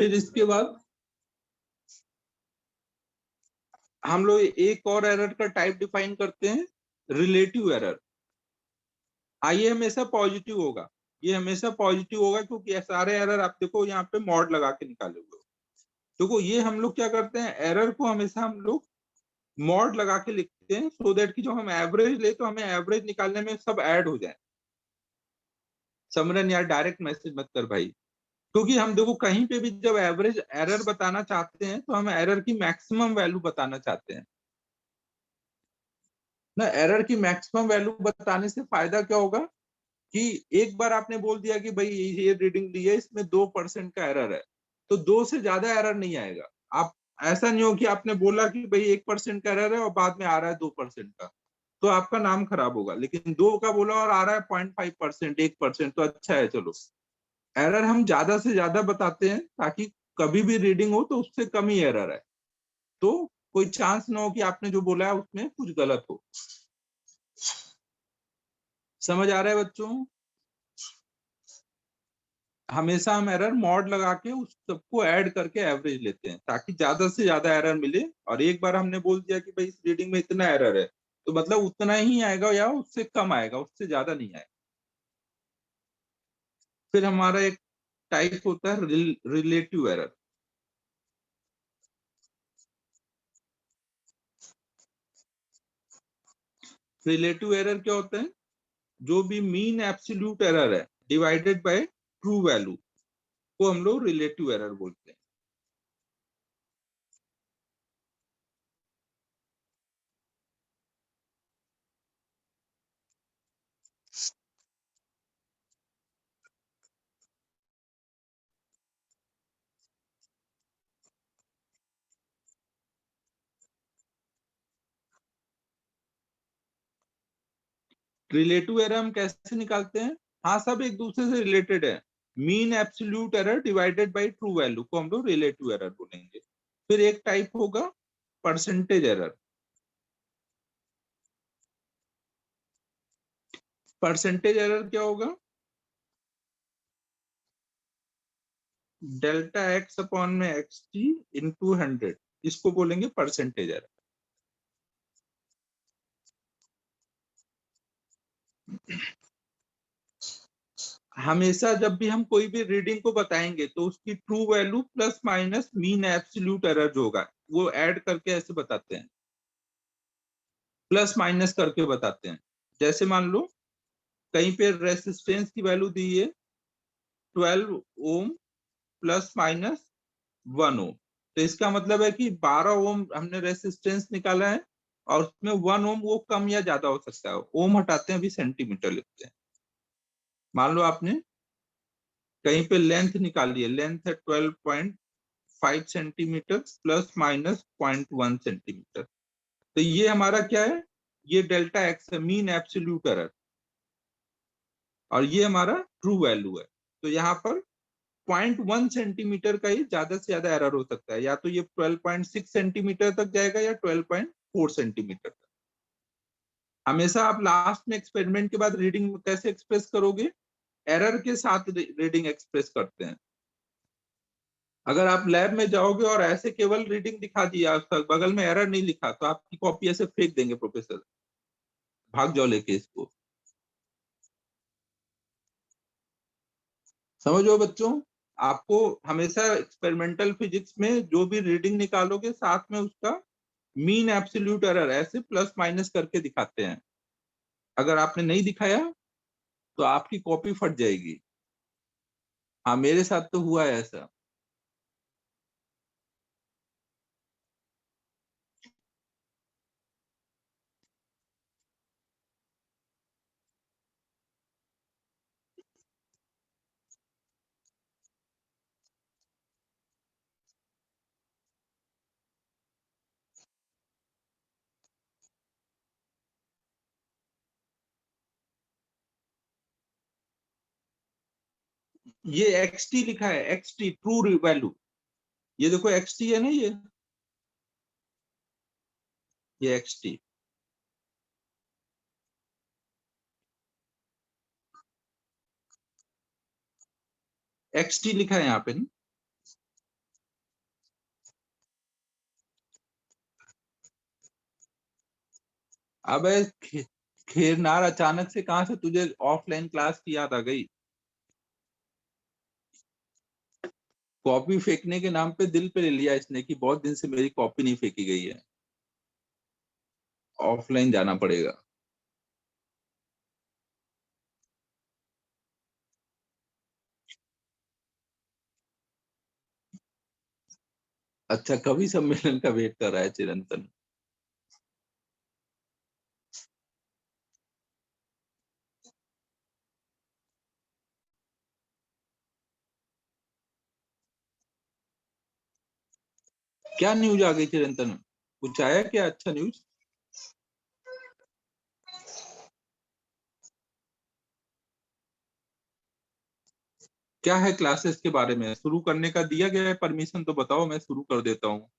फिर इसके बाद हम लोग एक और एरर का टाइप डिफाइन करते हैं, रिलेटिव एरर। ये हमेशा पॉजिटिव होगा, ये हमेशा पॉजिटिव होगा, क्योंकि ये सारे एरर आप देखो यहाँ पे मॉड लगा के निकाले हुए। देखो ये हम लोग क्या करते हैं, एरर को हमेशा हम लोग मॉड लगा के लिखते हैं, सो दैट कि जो हम एवरेज ले तो हमें एवरेज निकालने में सब ऐड हो जाए। समरन यार डायरेक्ट मैसेज मत कर भाई, क्योंकि हम देखो कहीं पे भी जब एवरेज एरर बताना चाहते हैं तो हम एरर की मैक्सिमम वैल्यू बताना चाहते हैं ना। एरर की मैक्सिमम वैल्यू बताने से फायदा क्या होगा कि एक बार आपने बोल दिया कि भाई ये रीडिंग ली है, इसमें 2% का एरर है, तो 2 से ज्यादा एरर नहीं आएगा। आप ऐसा नहीं हो कि आपने बोला कि भाई 1% का एरर है और बाद में आ रहा है 2% का, तो आपका नाम खराब होगा। लेकिन 2 का बोला और आ रहा है 0.5%, 1%, तो अच्छा है। चलो, एरर हम ज्यादा से ज्यादा बताते हैं ताकि कभी भी रीडिंग हो तो उससे कम ही एरर है, तो कोई चांस ना हो कि आपने जो बोला है उसमें कुछ गलत हो। समझ आ रहा है बच्चों? हमेशा हम एरर मॉड लगा के उस सबको ऐड करके एवरेज लेते हैं ताकि ज्यादा से ज्यादा एरर मिले। और एक बार हमने बोल दिया कि भाई इस रीडिंग में इतना एरर है, तो मतलब उतना ही आएगा या उससे कम आएगा, उससे ज्यादा नहीं आएगा। फिर हमारा एक टाइप होता है रिलेटिव एरर। रिलेटिव एरर क्या होता है? जो भी मीन एब्सोल्यूट एरर है डिवाइडेड बाय ट्रू वैल्यू को हम लोग रिलेटिव एरर बोलते हैं। रिलेटिव एरर हम कैसे निकालते हैं? हाँ, सब एक दूसरे से रिलेटेड है। Mean absolute error divided by true value को हम लोग रिलेटिव एरर बोलेंगे। फिर एक टाइप होगा परसेंटेज एरर। परसेंटेज एरर क्या होगा? डेल्टा एक्स अपॉन में एक्स टी इंटू 100, इसको बोलेंगे परसेंटेज एरर। हमेशा जब भी हम कोई भी रीडिंग को बताएंगे तो उसकी true value plus minus mean absolute error जो होगा वो ऐड करके ऐसे बताते हैं, प्लस माइनस करके बताते हैं। जैसे मान लो कहीं पे रेसिस्टेंस की वैल्यू दी है 12 ओम प्लस माइनस 1 ओम, तो इसका मतलब है कि 12 ओम हमने रेसिस्टेंस निकाला है और उसमें 1 ओम वो कम या ज्यादा हो सकता है। ओम हटाते हैं, अभी सेंटीमीटर लिखते हैं। मान लो आपने कहीं पे लेंथ निकाली है, लेंथ है 12.5 सेंटीमीटर प्लस माइनस 0.1 सेंटीमीटर, तो ये हमारा क्या है? ये डेल्टा एक्स है, मीन एब्सोल्यूट एरर, और ये हमारा ट्रू वैल्यू है। तो यहाँ पर 0.1 सेंटीमीटर का ही ज्यादा से ज्यादा एरर हो सकता है, या तो ये 12.6 सेंटीमीटर तक जाएगा या 12.4 सेंटीमीटर तक। हमेशा आप लास्ट में एक्सपेरिमेंट के बाद रीडिंग कैसे एक्सप्रेस करोगे? एरर के साथ रीडिंग एक्सप्रेस करते हैं। अगर आप लैब में जाओगे और ऐसे केवल रीडिंग दिखा दिया, बगल में एरर नहीं लिखा, तो आपकी कॉपी ऐसे फेंक देंगे प्रोफेसर, भाग जाओ लेके इसको। समझो बच्चों, आपको हमेशा एक्सपेरिमेंटल फिजिक्स में जो भी रीडिंग निकालोगे साथ में उसका मीन एब्सोल्यूट एरर ऐसे प्लस माइनस करके दिखाते हैं। अगर आपने नहीं दिखाया तो आपकी कॉपी फट जाएगी। हाँ, मेरे साथ तो हुआ है ऐसा। ये एक्स टी लिखा है, एक्स टी ट्रू वैल्यू। ये देखो एक्स टी है ना, ये एक्स टी। एक्स टी लिखा है यहाँ पे ना। अबे खीरनार, अचानक से कहां से तुझे ऑफलाइन क्लास की याद आ गई? कॉपी फेंकने के नाम पे दिल पे ले लिया इसने कि बहुत दिन से मेरी कॉपी नहीं फेंकी गई है, ऑफलाइन जाना पड़ेगा। अच्छा, कवि सम्मेलन का वेट कर रहा है चिरंतन। क्या न्यूज आ गई चिरंतन? कुछ आया क्या अच्छा न्यूज? क्या है क्लासेस के बारे में? शुरू करने का दिया गया है परमिशन? तो बताओ, मैं शुरू कर देता हूँ।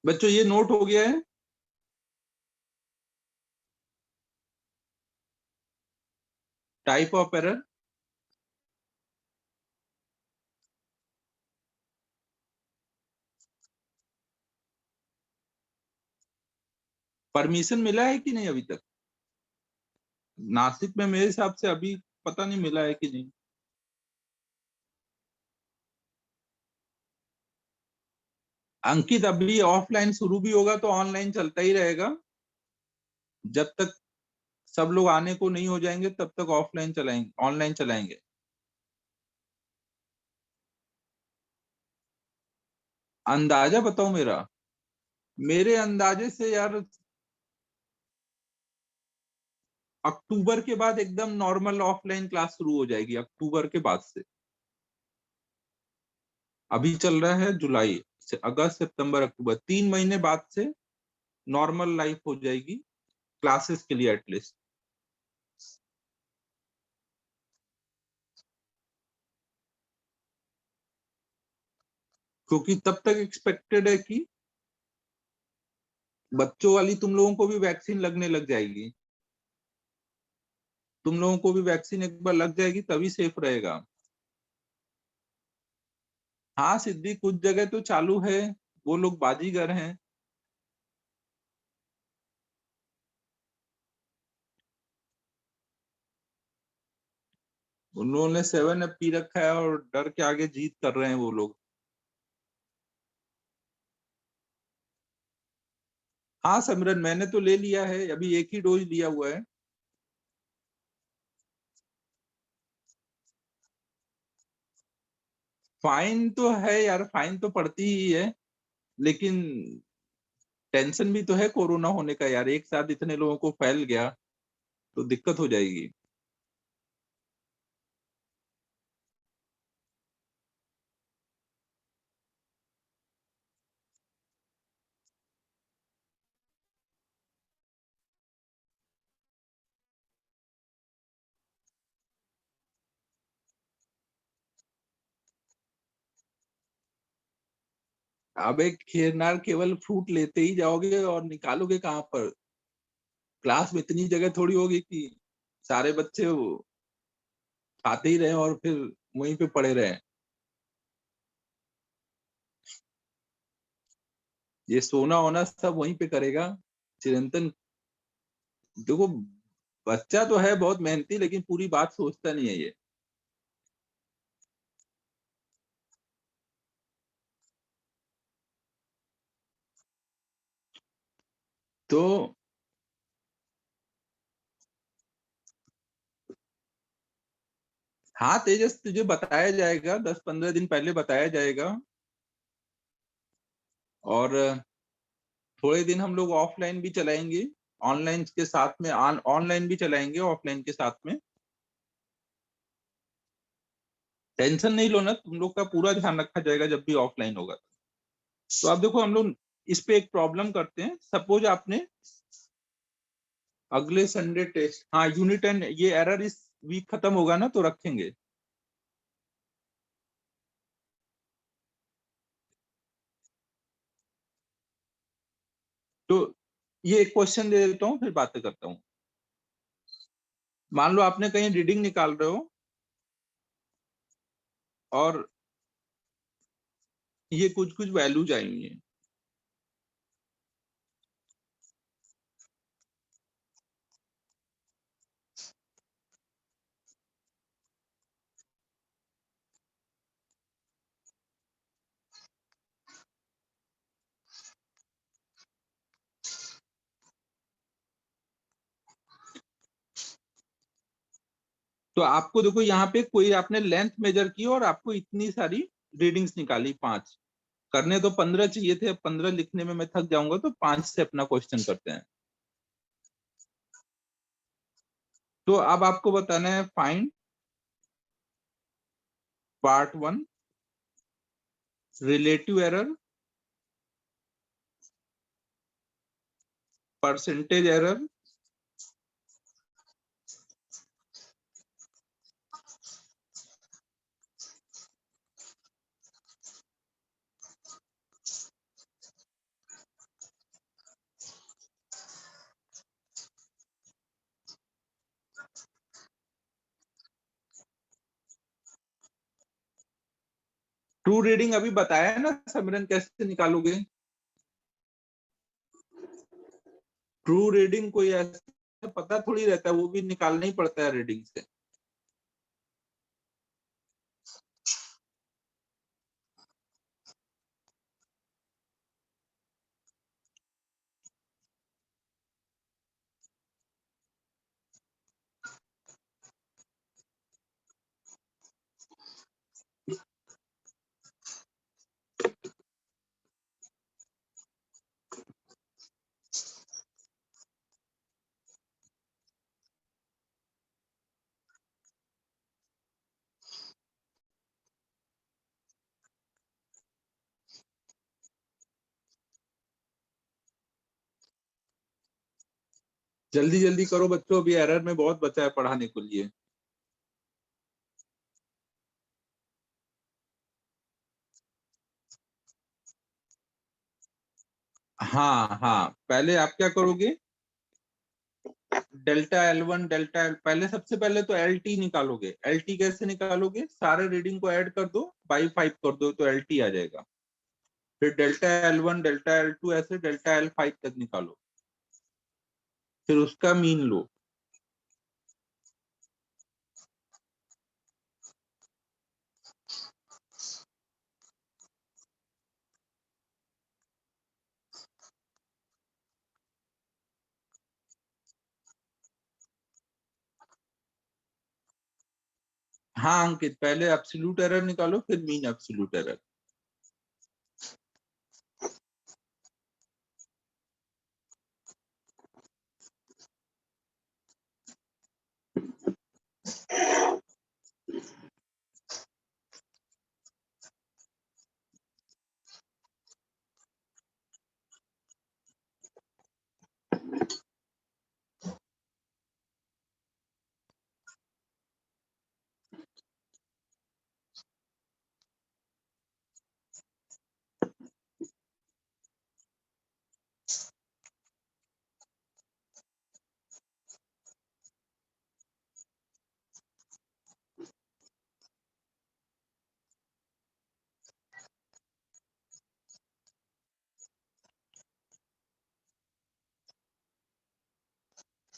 बच्चों ये नोट हो गया है। Type of error. परमिशन मिला है कि नहीं अभी तक? नासिक में मेरे हिसाब से अभी पता नहीं मिला है कि नहीं। अंकित, अभी ऑफलाइन शुरू भी होगा तो ऑनलाइन चलता ही रहेगा। जब तक सब लोग आने को नहीं हो जाएंगे तब तक ऑफलाइन चलाएंगे, ऑनलाइन चलाएंगे। अंदाजा बताओ मेरा। मेरे अंदाजे से यार, अक्टूबर के बाद एकदम नॉर्मल ऑफलाइन क्लास शुरू हो जाएगी, अक्टूबर के बाद से। अभी चल रहा है जुलाई से, अगस्त सितंबर अक्टूबर, 3 महीने बाद से नॉर्मल लाइफ हो जाएगी क्लासेस के लिए एटलीस्ट। क्योंकि तब तक एक्सपेक्टेड है कि बच्चों वाली तुम लोगों को भी वैक्सीन लगने लग जाएगी। तुम लोगों को भी वैक्सीन एक बार लग जाएगी तभी सेफ रहेगा। हाँ सिद्धि, कुछ जगह तो चालू है, वो लोग बाजीगर हैं। उन्होंने 7 अप पी रखा है और डर के आगे जीत कर रहे हैं वो लोग। हाँ सिमरन, मैंने तो ले लिया है, अभी एक ही डोज लिया हुआ है। फाइन तो है यार, फाइन तो पड़ती ही है, लेकिन टेंशन भी तो है कोरोना होने का यार, एक साथ इतने लोगों को फैल गया तो दिक्कत हो जाएगी। अब एक खीरनार केवल फ्रूट लेते ही जाओगे और निकालोगे कहाँ पर? क्लास में इतनी जगह थोड़ी होगी कि सारे बच्चे वो खाते ही रहे और फिर वहीं पे पड़े रहे। ये सोना होना सब वहीं पे करेगा चिरंतन। देखो, बच्चा तो है बहुत मेहनती, लेकिन पूरी बात सोचता नहीं है ये। तो हाँ तेजस, तुझे बताया जाएगा, 10-15 दिन पहले बताया जाएगा। और थोड़े दिन हम लोग ऑफलाइन भी चलाएंगे, ऑनलाइन के साथ में, ऑनलाइन भी चलाएंगे ऑफलाइन के साथ में। टेंशन नहीं लो ना, तुम लोग का पूरा ध्यान रखा जाएगा जब भी ऑफलाइन होगा। तो आप देखो, हम लोग इस पे एक प्रॉब्लम करते हैं। सपोज आपने अगले संडे टेस्ट, हाँ यूनिट 10, ये एरर इस वीक खत्म होगा ना तो रखेंगे। तो ये एक क्वेश्चन दे देता हूँ फिर बातें करता हूँ। मान लो आपने कहीं रीडिंग निकाल रहे हो और ये कुछ कुछ वैल्यूज आई हुई है। तो आपको देखो यहाँ पे कोई आपने लेंथ मेजर की और आपको इतनी सारी रीडिंग्स निकाली, 5। करने तो 15 चाहिए थे, अब 15 लिखने में मैं थक जाऊंगा, तो 5 से अपना क्वेश्चन करते हैं। तो अब आपको बताना है find part 1 relative error, percentage error, true reading अभी बताया है ना सिमरन, कैसे निकालोगे? ट्रू रीडिंग कोई ऐसा पता थोड़ी रहता है, वो भी निकालना ही पड़ता है रीडिंग से। जल्दी जल्दी करो बच्चों, अभी एरर में बहुत बचा है पढ़ाने के लिए। हाँ हाँ, पहले आप क्या करोगे, डेल्टा L1 डेल्टा एल, पहले सबसे पहले तो एल टी निकालोगे। एल टी कैसे निकालोगे, सारे रीडिंग को ऐड कर दो, बाई 5 कर दो तो एल टी आ जाएगा। फिर डेल्टा L1 डेल्टा L2 ऐसे डेल्टा L5 तक निकालो, फिर उसका मीन लो। हाँ अंकित, पहले एब्सोल्यूट एरर निकालो, फिर मीन एब्सोल्यूट एरर।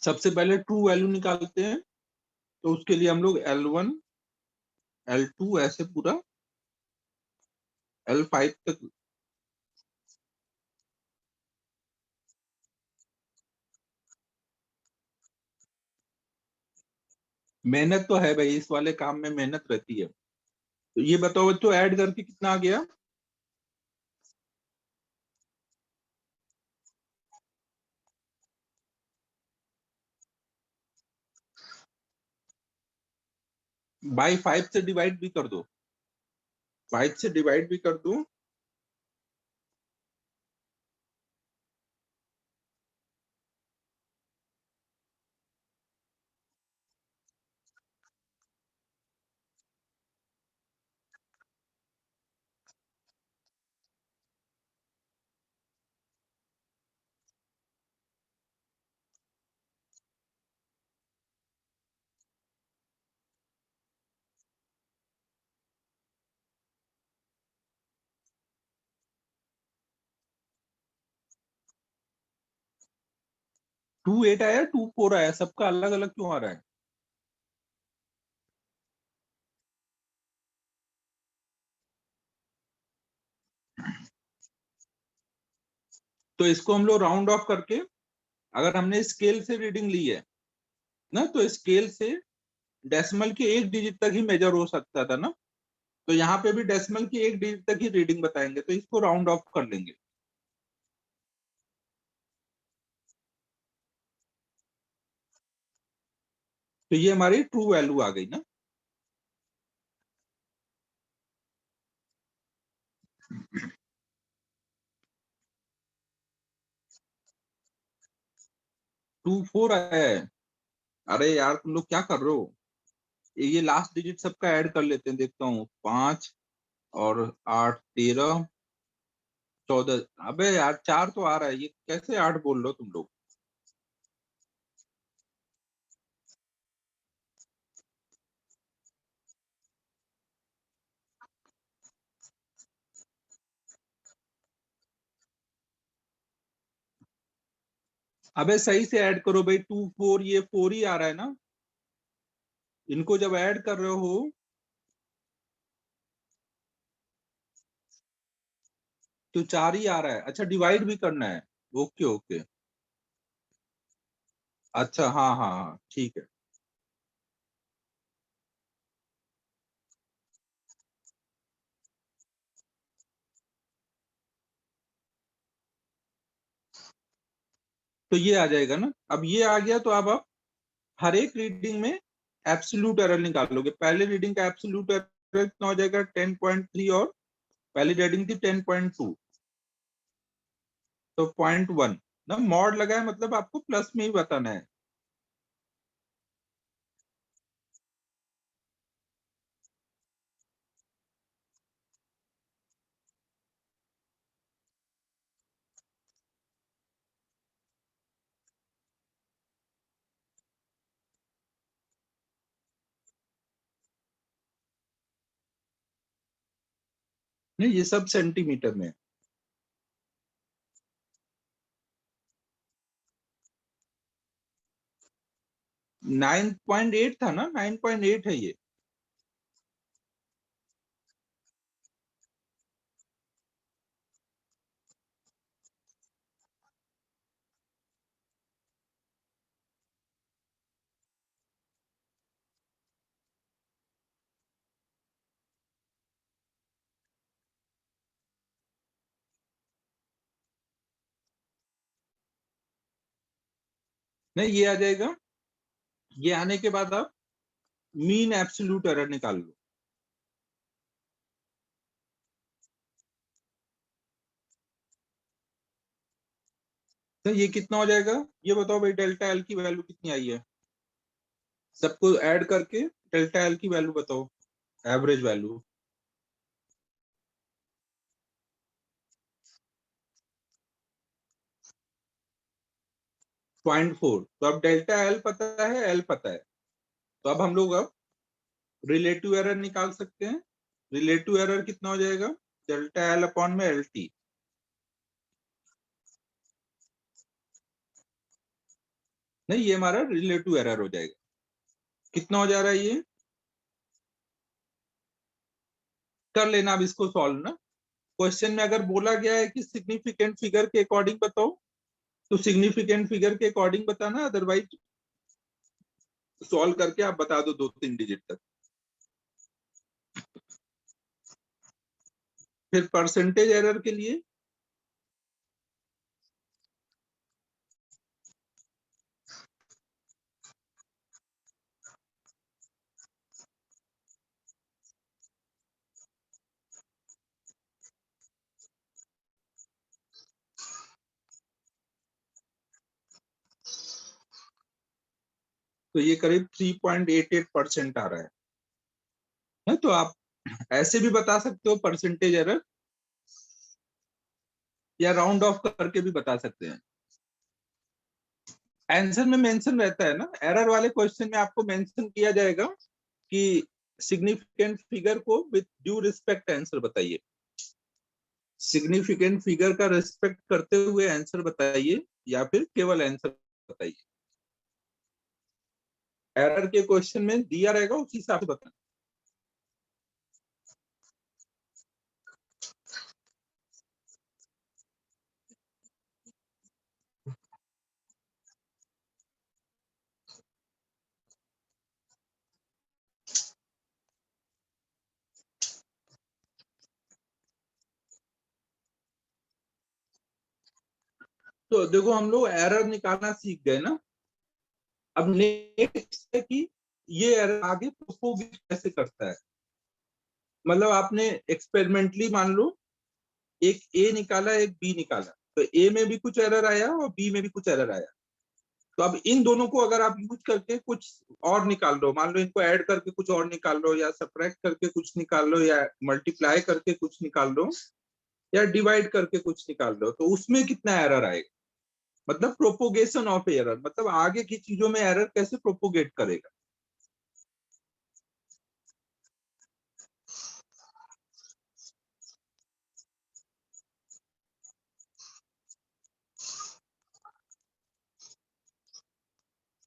सबसे पहले ट्रू वैल्यू निकालते हैं, तो उसके लिए हम लोग L1 L2 ऐसे पूरा L5 तक। मेहनत तो है भाई, इस वाले काम में मेहनत रहती है। तो ये बताओ बच्चों, ऐड करके कितना आ गया? बाई 5 से डिवाइड भी कर दो, 5 से डिवाइड भी कर दो। 28 आया, 24 आया, सबका अलग अलग क्यों आ रहा है? तो इसको हम लोग राउंड ऑफ करके, अगर हमने स्केल से रीडिंग ली है ना, तो स्केल से डेसिमल के 1 डिजिट तक ही मेजर हो सकता था ना, तो यहाँ पे भी डेसिमल की 1 डिजिट तक ही रीडिंग बताएंगे, तो इसको राउंड ऑफ कर लेंगे। तो ये हमारी ट्रू वैल्यू आ गई ना। टू फोर आया है। अरे यार तुम लोग क्या कर रहे हो? ये लास्ट डिजिट सबका ऐड कर लेते हैं, देखता हूँ। 5 और 8, 13, 14। अबे यार 4 तो आ रहा है, ये कैसे 8 बोल रहे हो तुम लोग? अबे सही से ऐड करो भाई, 2 4, ये 4 ही आ रहा है ना, इनको जब ऐड कर रहे हो। तो 4 ही आ रहा है, अच्छा डिवाइड भी करना है। Okay okay. अच्छा हाँ हाँ हाँ ठीक है। तो ये आ जाएगा ना, अब ये आ गया, तो अब आप हर एक रीडिंग में एब्सोल्यूट एरर निकालोगे। पहले रीडिंग का एब्सोल्यूट एरर कितना हो जाएगा? 10.3, और पहली रीडिंग थी 10.2, तो 0.1 ना। मॉड लगा है मतलब आपको प्लस में ही बताना है। नहीं ये सब सेंटीमीटर में है। 9.8 था ना, 9.8 है ये। नहीं ये आ जाएगा। ये आने के बाद आप मीन एब्सोल्यूट एरर निकाल लो। तो ये कितना हो जाएगा? ये बताओ भाई, डेल्टा एल की वैल्यू कितनी आई है? सबको ऐड करके डेल्टा एल की वैल्यू बताओ, एवरेज वैल्यू। 0.4। तो अब डेल्टा एल पता है, एल पता है, तो अब हम लोग अब रिलेटिव एरर निकाल सकते हैं। रिलेटिव एरर कितना हो जाएगा? डेल्टा एल अपॉन में एल टी। नहीं ये हमारा रिलेटिव एरर हो जाएगा। कितना हो जा रहा है ये? कर लेना अब इसको सॉल्व ना। क्वेश्चन में अगर बोला गया है कि सिग्निफिकेंट फिगर के अकॉर्डिंग बताओ, तो सिग्निफिकेंट फिगर के अकॉर्डिंग बताना, अदरवाइज सॉल्व करके आप बता दो 2-3 डिजिट तक। फिर परसेंटेज एरर के लिए तो ये करीब 3.88% आ रहा है। तो आप ऐसे भी बता सकते हो परसेंटेज एरर, या राउंड ऑफ करके भी बता सकते हैं। आंसर में मेंशन रहता है ना, एरर वाले क्वेश्चन में आपको मेंशन किया जाएगा कि सिग्निफिकेंट फिगर को विद ड्यू रिस्पेक्ट आंसर बताइए। सिग्निफिकेंट फिगर का रिस्पेक्ट करते हुए आंसर बताइए, या फिर केवल आंसर बताइए, एरर के क्वेश्चन में दिया रहेगा उसी हिसाब से बताना। तो देखो हम लोग एरर निकालना सीख गए ना। अब नेक्स्ट है कि ये एरर आगे प्रोपोगेट कैसे करता है। मतलब आपने एक्सपेरिमेंटली मान लो एक ए निकाला एक बी निकाला, तो ए में भी कुछ एरर आया और बी में भी कुछ एरर आया। तो अब इन दोनों को अगर आप यूज करके कुछ और निकाल लो, मान लो इनको ऐड करके कुछ और निकाल लो, या सब्ट्रैक्ट करके कुछ निकाल लो, या मल्टीप्लाई करके कुछ निकाल लो, या डिवाइड करके कुछ निकाल लो, तो उसमें कितना एरर आएगा। मतलब प्रोपोगेशन ऑफ एरर, मतलब आगे की चीजों में एरर कैसे प्रोपोगेट करेगा।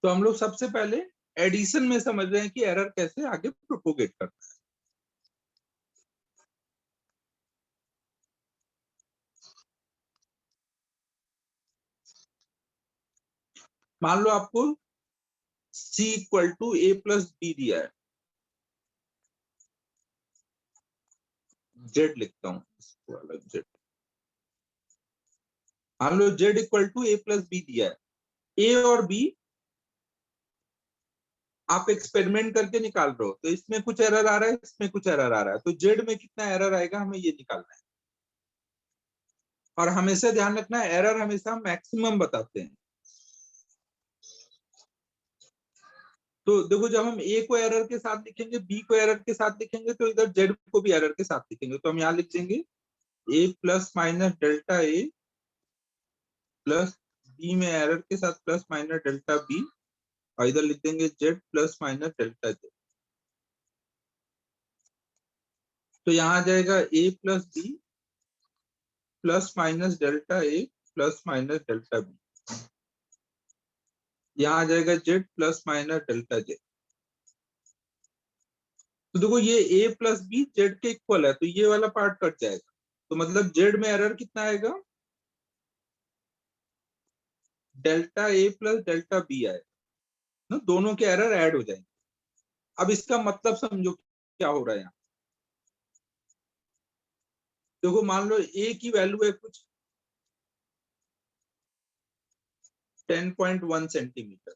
तो हम लोग सबसे पहले एडिशन में समझ रहे हैं कि एरर कैसे आगे प्रोपोगेट करता है। मान लो आपको c equal to a plus b दिया है, z लिखता हूं इसको अलग z। मान लो z equal to a plus b दिया है, a और b आप एक्सपेरिमेंट करके निकाल रहे हो, तो इसमें कुछ एरर आ रहा है, इसमें कुछ एरर आ रहा है, तो z में कितना एरर आएगा हमें ये निकालना है। और हमेशा ध्यान रखना है एरर हमेशा मैक्सिमम बताते हैं। तो देखो जब हम a को एरर के साथ लिखेंगे, b को एरर के साथ लिखेंगे, तो इधर z को भी एरर के साथ लिखेंगे। तो हम यहाँ लिख देंगे a plus minus delta a plus b में एरर के साथ प्लस माइनस डेल्टा b, और इधर लिख देंगे z plus minus delta z। तो यहाँ आ जाएगा a plus b plus minus delta a plus minus delta b। यहाँ आ जाएगा z plus minus delta z। तो देखो ये a प्लस बी जेड के इक्वल है, तो ये वाला पार्ट कट जाएगा। तो मतलब z में एरर कितना आएगा, delta a plus delta b आएगा ना, दोनों के एरर ऐड हो जाएंगे। अब इसका मतलब समझो क्या हो रहा है यहाँ। देखो मान लो a की वैल्यू है कुछ 10.1 सेंटीमीटर,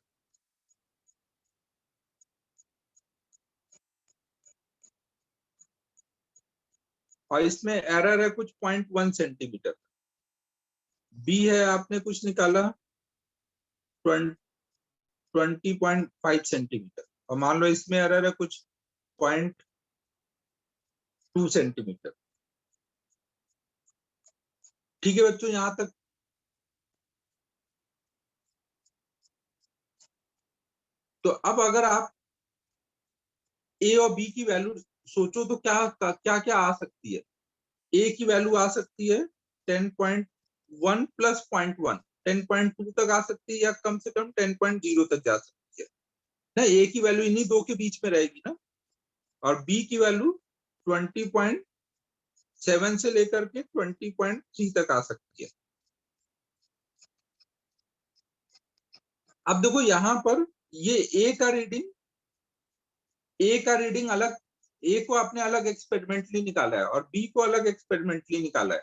और इसमें एरर है कुछ 0.1 सेंटीमीटर। b है आपने कुछ निकाला 20.5 सेंटीमीटर, और मान लो इसमें एरर है कुछ 0.2 सेंटीमीटर। ठीक है बच्चों यहां तक। तो अब अगर आप ए और बी की वैल्यू सोचो तो क्या क्या क्या आ सकती है। ए की वैल्यू आ सकती है 10.1 प्लस 0.1, 10.2 तक आ सकती है, या कम से कम 10.0 तक जा सकती है ना। ए की वैल्यू इन्हीं दो के बीच में रहेगी ना, और बी की वैल्यू 20.7 से लेकर के 20.3 तक आ सकती है। अब देखो यहां पर ये ए का रीडिंग अलग, ए को आपने अलग एक्सपेरिमेंटली निकाला है और बी को अलग एक्सपेरिमेंटली निकाला है।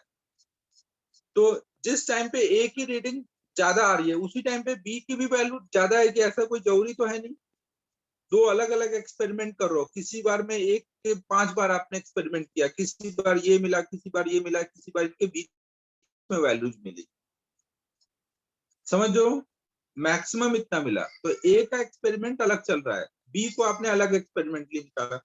तो जिस टाइम पे ए की रीडिंग ज्यादा आ रही है उसी टाइम पे बी की भी वैल्यू ज्यादा है कि ऐसा कोई जरूरी तो है नहीं। दो अलग अलग एक्सपेरिमेंट कर रहे हो, किसी बार में एक के 5 बार आपने एक्सपेरिमेंट किया, किसी बार ये मिला, किसी बार ये मिला, किसी बार इनके बीच में वैल्यूज मिली। समझो मैक्सिमम इतना मिला, तो ए का एक्सपेरिमेंट अलग चल रहा है, बी को आपने अलग एक्सपेरिमेंटली निकाला।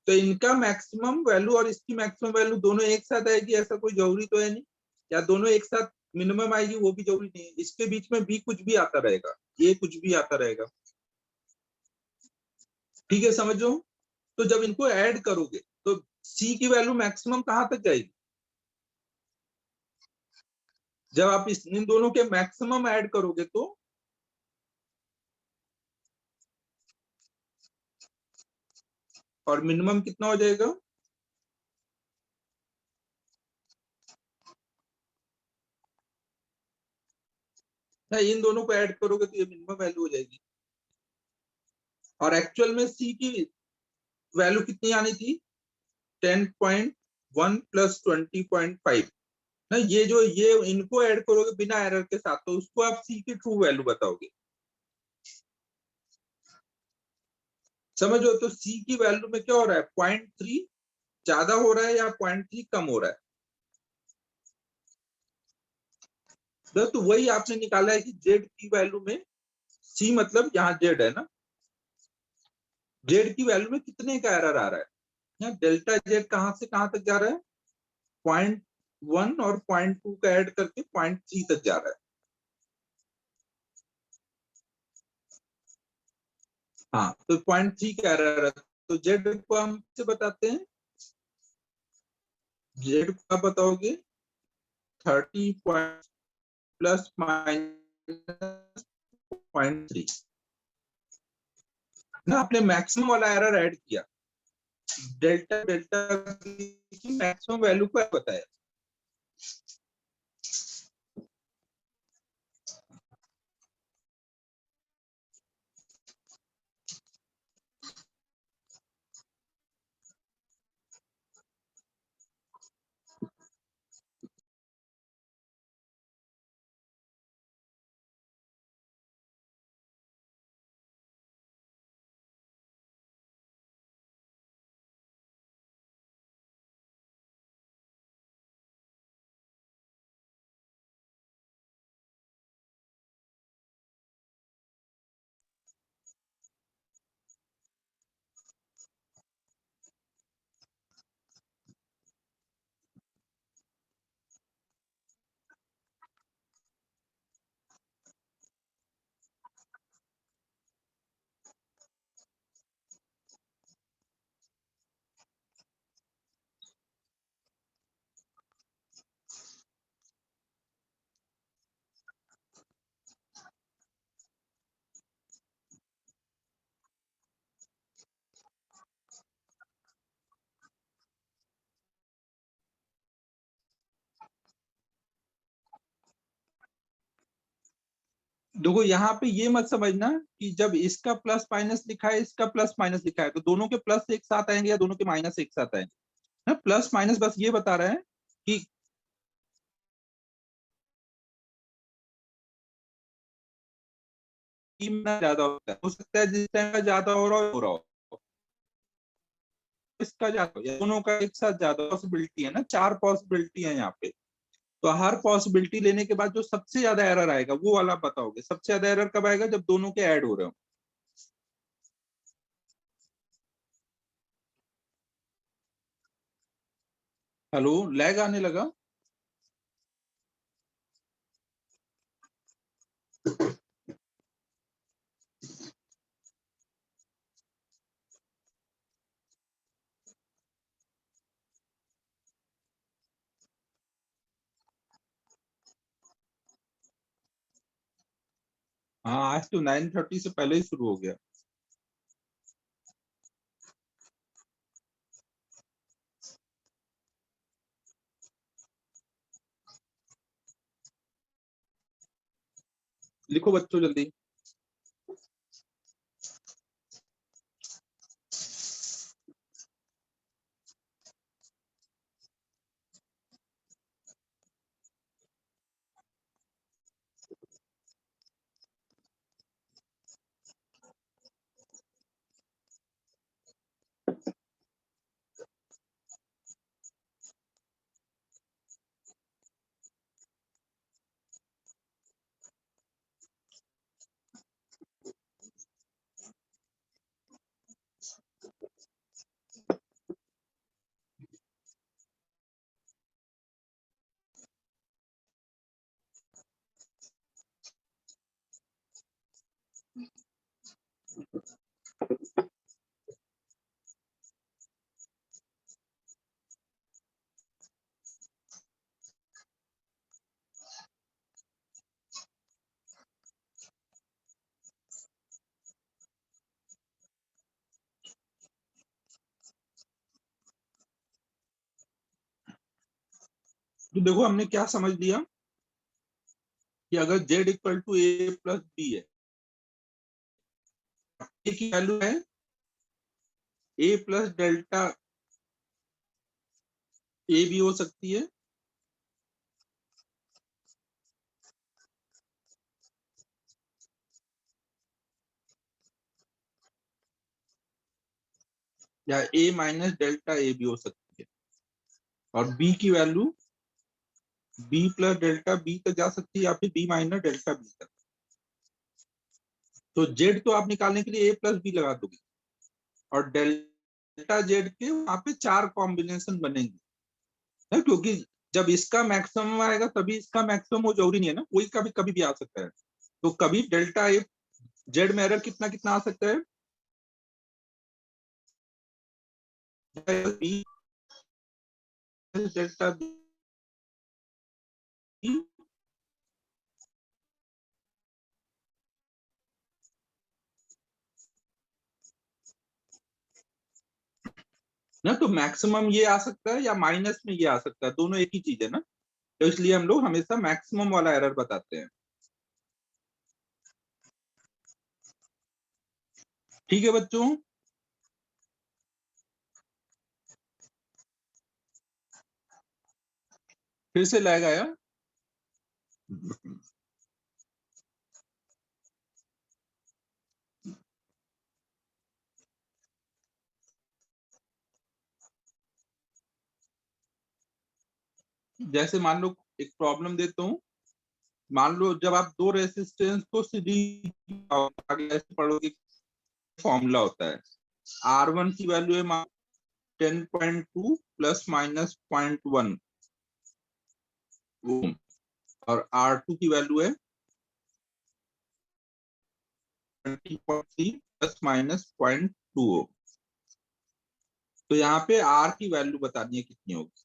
तो इनका मैक्सिमम वैल्यू और इसकी मैक्सिमम वैल्यू दोनों एक साथ आएगी ऐसा कोई जरूरी तो है नहीं, या दोनों एक साथ मिनिमम आएगी वो भी जरूरी नहीं है। इसके बीच में भी कुछ भी आता रहेगा, ये कुछ भी आता रहेगा। ठीक है समझो। तो जब इनको ऐड करोगे तो सी की वैल्यू मैक्सिमम कहां तक जाएगी, जब आप इन दोनों के मैक्सिमम ऐड करोगे तो और मिनिमम कितना हो जाएगा? इन दोनों को ऐड करोगे तो ये मिनिमम वैल्यू हो जाएगी। और एक्चुअल में सी की वैल्यू कितनी आनी थी? 10.1 प्लस 20.5 ना। ये इनको ऐड करोगे बिना एरर के साथ, तो उसको आप सी की ट्रू वैल्यू बताओगे। समझो, तो सी की वैल्यू में क्या हो रहा है? 0.3 ज्यादा हो रहा है या 0.3 कम हो रहा है? तो वही आपने निकाला है कि जेड की वैल्यू में सी मतलब यहाँ जेड है ना, जेड की वैल्यू में कितने का एरर आ रहा है? यहाँ डेल्टा जेड कहां से कहां तक जा रहा है? 0.1 और 0.2 का ऐड करके 0.3 तक जा रहा है। हाँ, तो 0.3 का एरर है, तो जेड को हम से बताते हैं, जेड को आप बताओगे 30 प्लस माइनस 0.3 ना। आपने मैक्सिमम वाला एरर ऐड किया, डेल्टा डेल्टा की मैक्सिमम वैल्यू को बताया। देखो, यहाँ पे ये मत समझना कि जब इसका प्लस माइनस लिखा है, इसका प्लस माइनस लिखा है, तो दोनों के प्लस एक साथ आएंगे या दोनों के माइनस एक साथ आएंगे ना। प्लस माइनस बस ये बता रहे हैं कि ज्यादा होता है, हो सकता है जिस टाइम का ज्यादा हो रहा हो इसका ज्यादा हो, या दोनों का एक साथ ज्यादा। पॉसिबिलिटी है ना, 4 पॉसिबिलिटी है यहाँ पे। तो हर पॉसिबिलिटी लेने के बाद जो सबसे ज्यादा एरर आएगा वो वाला बताओगे। सबसे ज्यादा एरर कब आएगा? जब दोनों के ऐड हो रहे हो। हेलो, लैग आने लगा। हाँ, आज तो 9:30 से पहले ही शुरू हो गया। लिखो बच्चों जल्दी। तो देखो हमने क्या समझ लिया कि अगर z equal to a plus b है, a की वैल्यू है a प्लस डेल्टा a भी हो सकती है, या a माइनस डेल्टा a भी हो सकती है, और b की value b plus delta b तक जा सकती है, या फिर b माइनस डेल्टा b तक। तो z तो आप निकालने के लिए a प्लस b लगा दोगे, और डेल्टा z के वहां पे 4 कॉम्बिनेशन बनेंगे है, क्योंकि जब इसका मैक्सिमम आएगा तभी इसका मैक्सिमम हो, जरूरी नहीं है ना, कोई कभी भी आ सकता है। तो कभी डेल्टा ए जेड में एरर कितना कितना आ सकता है, बी डेल्टा बी, ना तो मैक्सिमम ये आ सकता है या माइनस में ये आ सकता है, दोनों एक ही चीज है ना। तो इसलिए हम लोग हमेशा मैक्सिमम वाला एरर बताते हैं। ठीक है बच्चों, फिर से लैग आया। जैसे मान लो एक प्रॉब्लम देता हूँ, मान लो जब आप दो रेसिस्टेंस को सीरीज आगे ऐसे पढ़ोगे, फॉर्मूला होता है R1 की वैल्यू है 10.2 प्लस माइनस 0.1 ओम, और R2 की वैल्यू है 20.3 प्लस माइनस 0.2 ओम। तो यहाँ पे R की वैल्यू बतानी है कितनी होगी।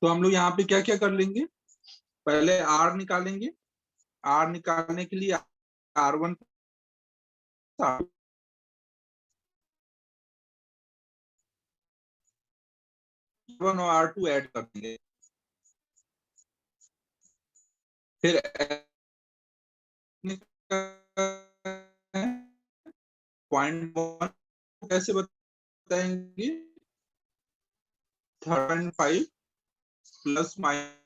तो हम लोग यहाँ पे क्या क्या कर लेंगे, पहले R निकालेंगे। R निकालने के लिए R1 और R2 ऐड कर देंगे। फिर पॉइंट कैसे बताएंगे, 3.5 प्लस माइनस।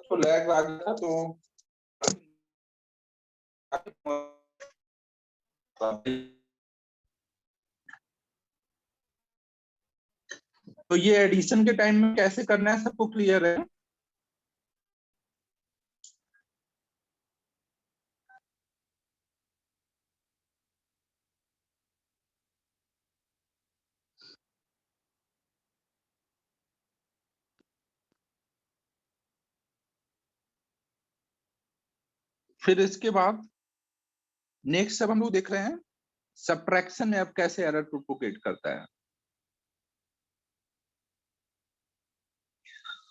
तो लैग आ गया तो ये एडिशन के टाइम में कैसे करना है सबको क्लियर है। फिर इसके बाद नेक्स्ट सब हम लोग देख रहे हैं सब्ट्रैक्शन में अब कैसे एरर प्रोपोगेट करता है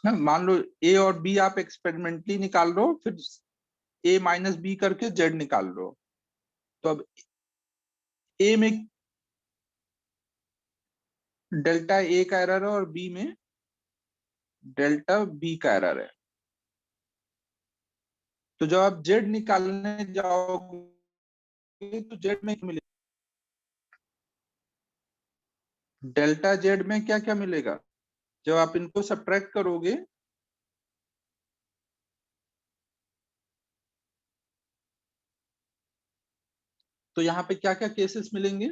ना, मान लो ए और बी आप एक्सपेरिमेंटली निकाल रहे हो, फिर ए माइनस बी करके जेड निकाल रहे हो, तो अब ए में डेल्टा ए का एरर है और बी में डेल्टा बी का एरर है। तो जब आप जेड निकालने जाओगे तो जेड में क्या मिलेगा, डेल्टा जेड में क्या क्या मिलेगा जब आप इनको सब्ट्रैक्ट करोगे। तो यहाँ पे क्या क्या केसेस मिलेंगे,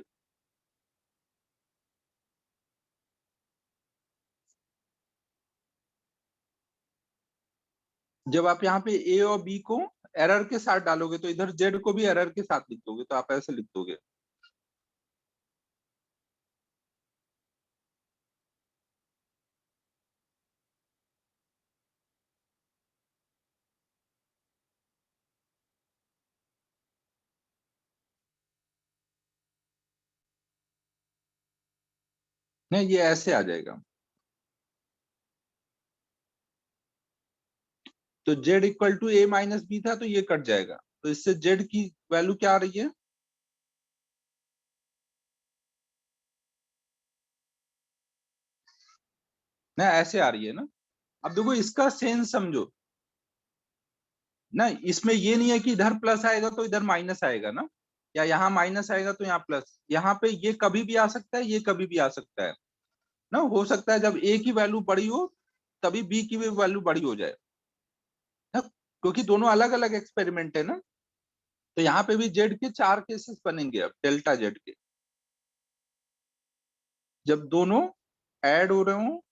जब आप यहाँ पे ए और बी को एरर के साथ डालोगे तो इधर जेड को भी एरर के साथ लिख दोगे, तो आप ऐसे लिख दोगे। नहीं, ये ऐसे आ जाएगा। तो z equal to a minus b था, तो ये कट जाएगा, तो इससे जेड की वैल्यू क्या आ रही है, ना ऐसे आ रही है ना। अब देखो इसका सेंस समझो ना, इसमें ये नहीं है कि इधर प्लस आएगा तो इधर माइनस आएगा ना, या यहाँ माइनस आएगा तो यहाँ प्लस। यहाँ पे ये कभी भी आ सकता है, ये कभी भी आ सकता है ना। हो सकता है जब ए की वैल्यू बड़ी हो तभी बी की भी वैल्यू बड़ी हो जाए ना, क्योंकि दोनों अलग अलग एक्सपेरिमेंट है ना। तो यहाँ पे भी जेड के 4 केसेस बनेंगे अब डेल्टा जेड के, जब दोनों ऐड हो रहे हो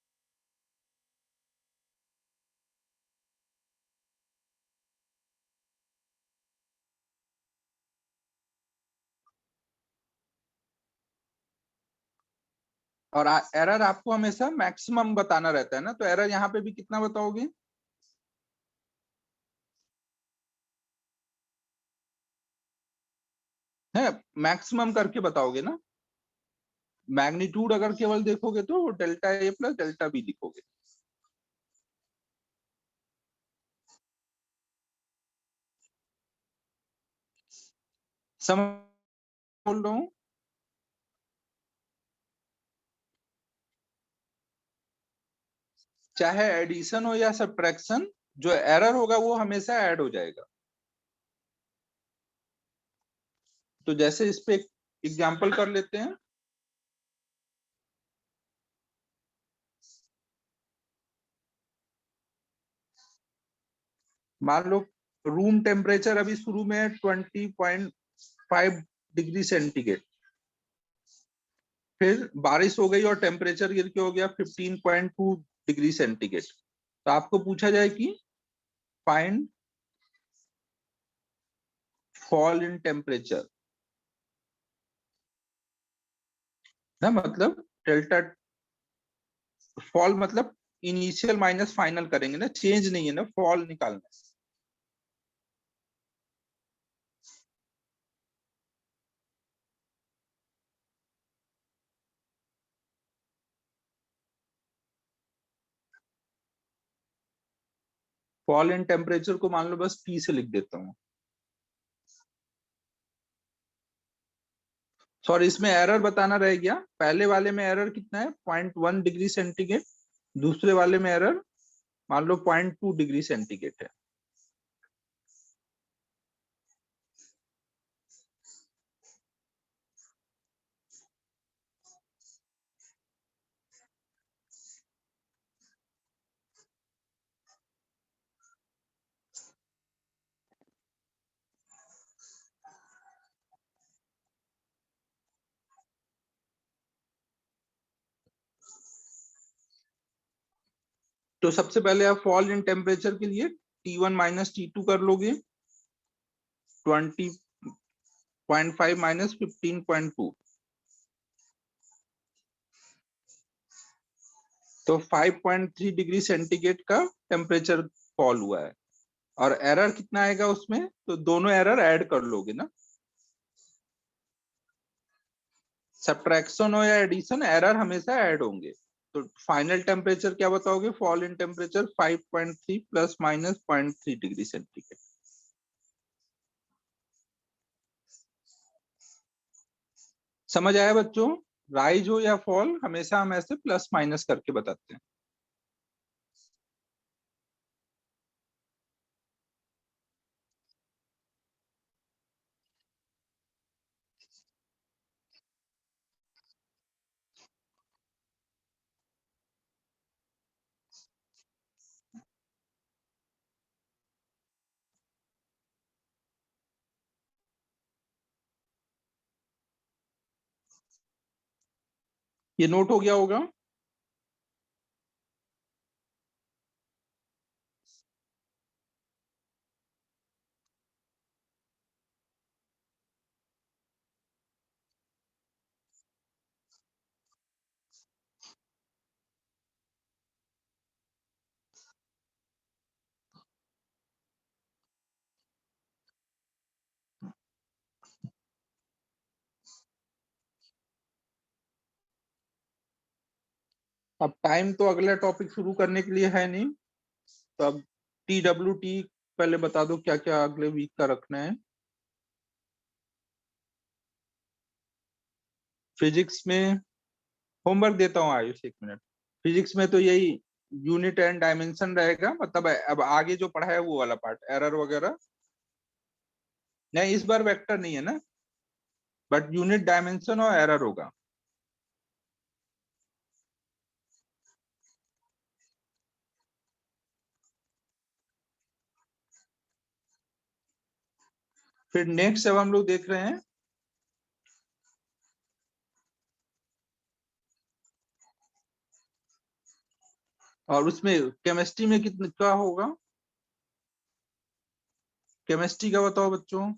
और एरर आपको हमेशा मैक्सिमम बताना रहता है ना, तो एरर यहाँ पे भी कितना बताओगे, है मैक्सिमम करके बताओगे ना। मैग्नीट्यूड अगर केवल देखोगे तो delta A plus delta B लिखोगे। समझ बोल रहा हूँ, चाहे एडिशन हो या सब्ट्रैक्शन, जो एरर होगा वो हमेशा ऐड हो जाएगा। तो जैसे इस पे एग्जांपल कर लेते हैं। मान लो रूम टेम्परेचर अभी शुरू में 20.5 डिग्री सेंटीग्रेड, फिर बारिश हो गई और टेम्परेचर गिर के हो गया 15.2 डिग्री सेंटीग्रेड। तो आपको पूछा जाए कि फाइंड फॉल इन टेम्परेचर ना, मतलब डेल्टा फॉल मतलब इनिशियल माइनस फाइनल करेंगे ना, चेंज नहीं है ना, फॉल निकालना है। फॉल इन टेम्परेचर को मान लो बस T से लिख देता हूँ। सॉरी, इसमें एरर बताना रह गया। पहले वाले में एरर कितना है, 0.1 डिग्री सेंटीग्रेड। दूसरे वाले में एरर मान लो 0.2 डिग्री सेंटीग्रेड है। तो सबसे पहले आप फॉल इन टेम्परेचर के लिए T1 माइनस T2 कर लोगे, 20.5 माइनस 15.2, तो 5.3 डिग्री सेंटीग्रेड का टेम्परेचर फॉल हुआ है। और एरर कितना आएगा उसमें, तो दोनों एरर ऐड कर लोगे ना। सब्ट्रैक्शन हो या एडिशन, एरर हमेशा ऐड होंगे। तो फाइनल टेम्परेचर क्या बताओगे? Fall in temperature 5.3 plus minus 0.3 degree centigrade. समझ आया बच्चों? राइज हो या फॉल, हमेशा हम ऐसे प्लस माइनस करके बताते हैं। ये नोट हो गया होगा। अब टाइम तो अगला टॉपिक शुरू करने के लिए है नहीं, तो अब TWT पहले बता दो क्या क्या अगले वीक का रखना है। फिजिक्स में होमवर्क देता हूँ आयुष, 1 मिनट। फिजिक्स में तो यही यूनिट एंड डायमेंशन रहेगा, मतलब अब आगे जो पढ़ा है वो वाला पार्ट, एरर वगैरह नहीं, इस बार वेक्टर नहीं है ना, बट यूनिट डायमेंशन और एरर होगा। फिर नेक्स्ट अब हम लोग देख रहे हैं और उसमें केमिस्ट्री में कितना क्या होगा, केमिस्ट्री का बताओ बच्चों।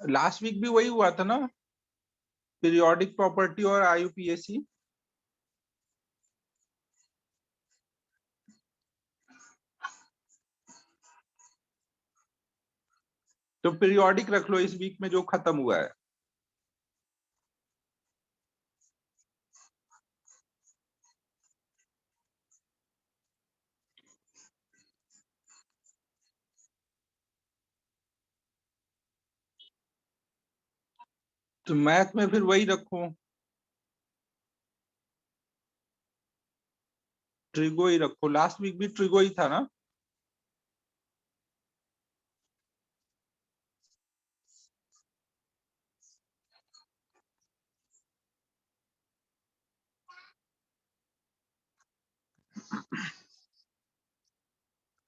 लास्ट वीक भी वही हुआ था ना, पीरियोडिक प्रॉपर्टी और IUPAC। तो पीरियोडिक रख लो इस वीक में जो खत्म हुआ है। तो मैथ में फिर वही रखो, ट्रिगो ही रखो, लास्ट वीक भी ट्रिगो ही था ना।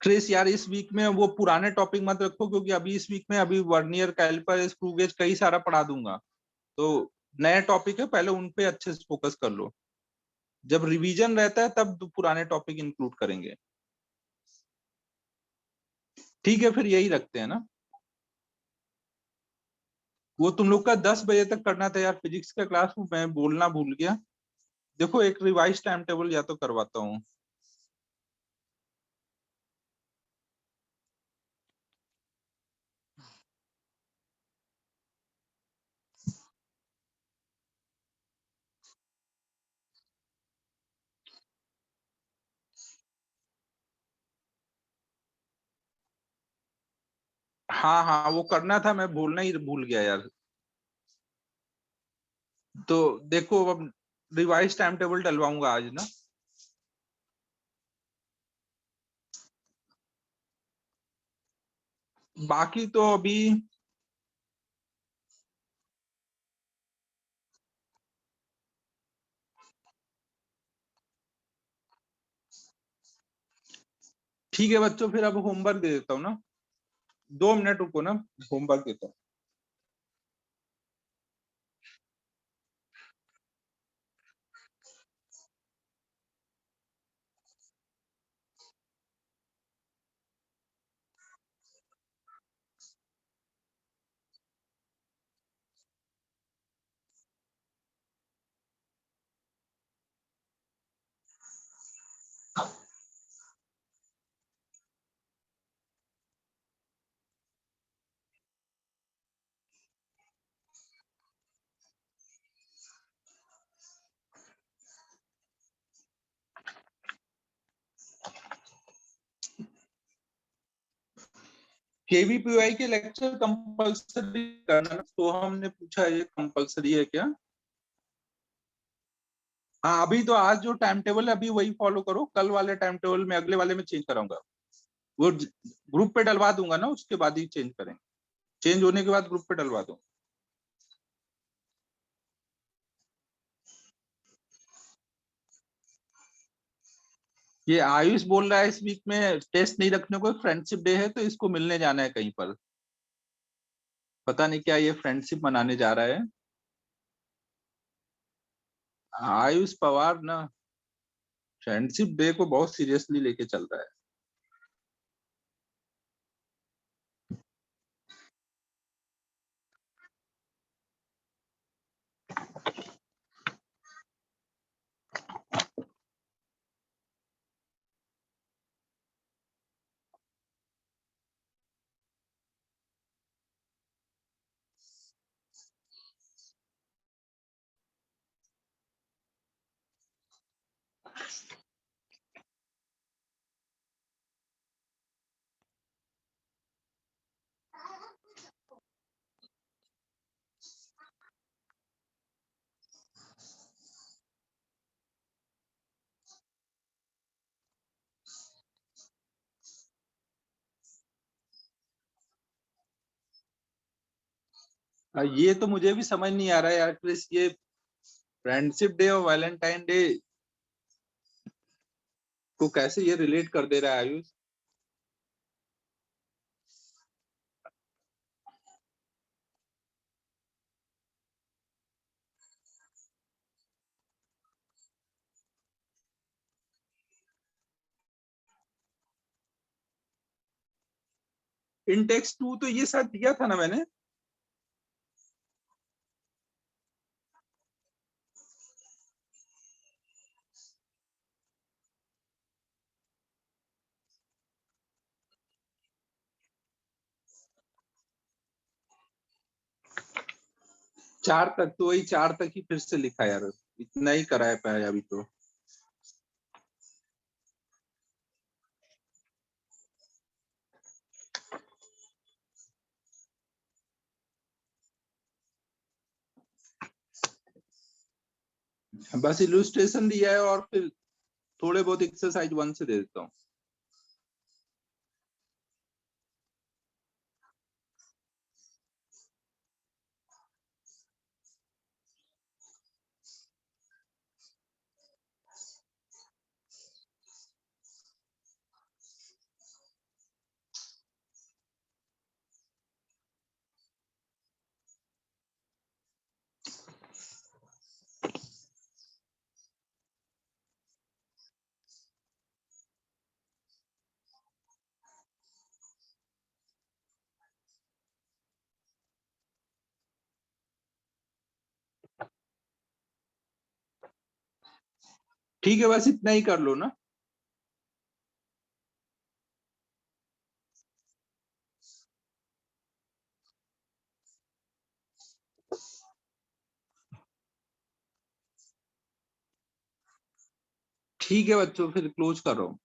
क्रिस यार इस वीक में वो पुराने टॉपिक मत रखो, क्योंकि अभी इस वीक में अभी वर्नियर कैलिपर स्क्रू गेज कई सारा पढ़ा दूंगा, तो नए टॉपिक है, पहले उन पे अच्छे से फोकस कर लो। जब रिवीजन रहता है तब पुराने टॉपिक इंक्लूड करेंगे। ठीक है, फिर यही रखते हैं ना। वो तुम लोग का 10 बजे तक करना था यार, फिजिक्स का क्लास मैं बोलना भूल गया। देखो एक रिवाइज टाइम टेबल या तो करवाता हूँ। हाँ हाँ वो करना था, मैं भूलना ही भूल गया यार। तो देखो अब रिवाइज टाइम टेबल डलवाऊंगा आज ना। बाकी तो अभी ठीक है बच्चों, फिर अब होमवर्क दे देता हूँ ना। 2 मिनट रुको ना, होमवर्क देता हूँ। केवीपीवाई के लेक्चर कंपलसरी करना, तो हमने पूछा ये कंपलसरी है क्या? हाँ, अभी तो आज जो टाइम टेबल है अभी वही फॉलो करो, कल वाले टाइम टेबल में अगले वाले में चेंज कराऊंगा, वो ग्रुप पे डलवा दूंगा ना, उसके बाद ही चेंज करेंगे, चेंज होने के बाद ग्रुप पे डलवा दूंगा। ये आयुष बोल रहा है इस वीक में टेस्ट नहीं रखने को, फ्रेंडशिप डे है तो इसको मिलने जाना है कहीं पर, पता नहीं क्या ये फ्रेंडशिप मनाने जा रहा है। आयुष पवार ना फ्रेंडशिप डे को बहुत सीरियसली लेके चल रहा है। ये तो मुझे भी समझ नहीं आ रहा है यार क्रिस, ये फ्रेंडशिप डे और वैलेंटाइन डे को कैसे ये रिलेट कर दे रहा है आयुष। इंटेक्स 2 तो ये शायद दिया था ना मैंने। 4 तक तो वही 4 तक ही फिर से लिखा यार, इतना ही करा है पाया अभी तो। बस इलुस्ट्रेशन दिया है और फिर थोड़े बहुत एक्सरसाइज 1 से दे देता हूँ। ठीक है, बस इतना ही कर लो ना। ठीक है बच्चों, फिर क्लोज कर रहा हूँ।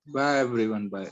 Bye everyone, bye.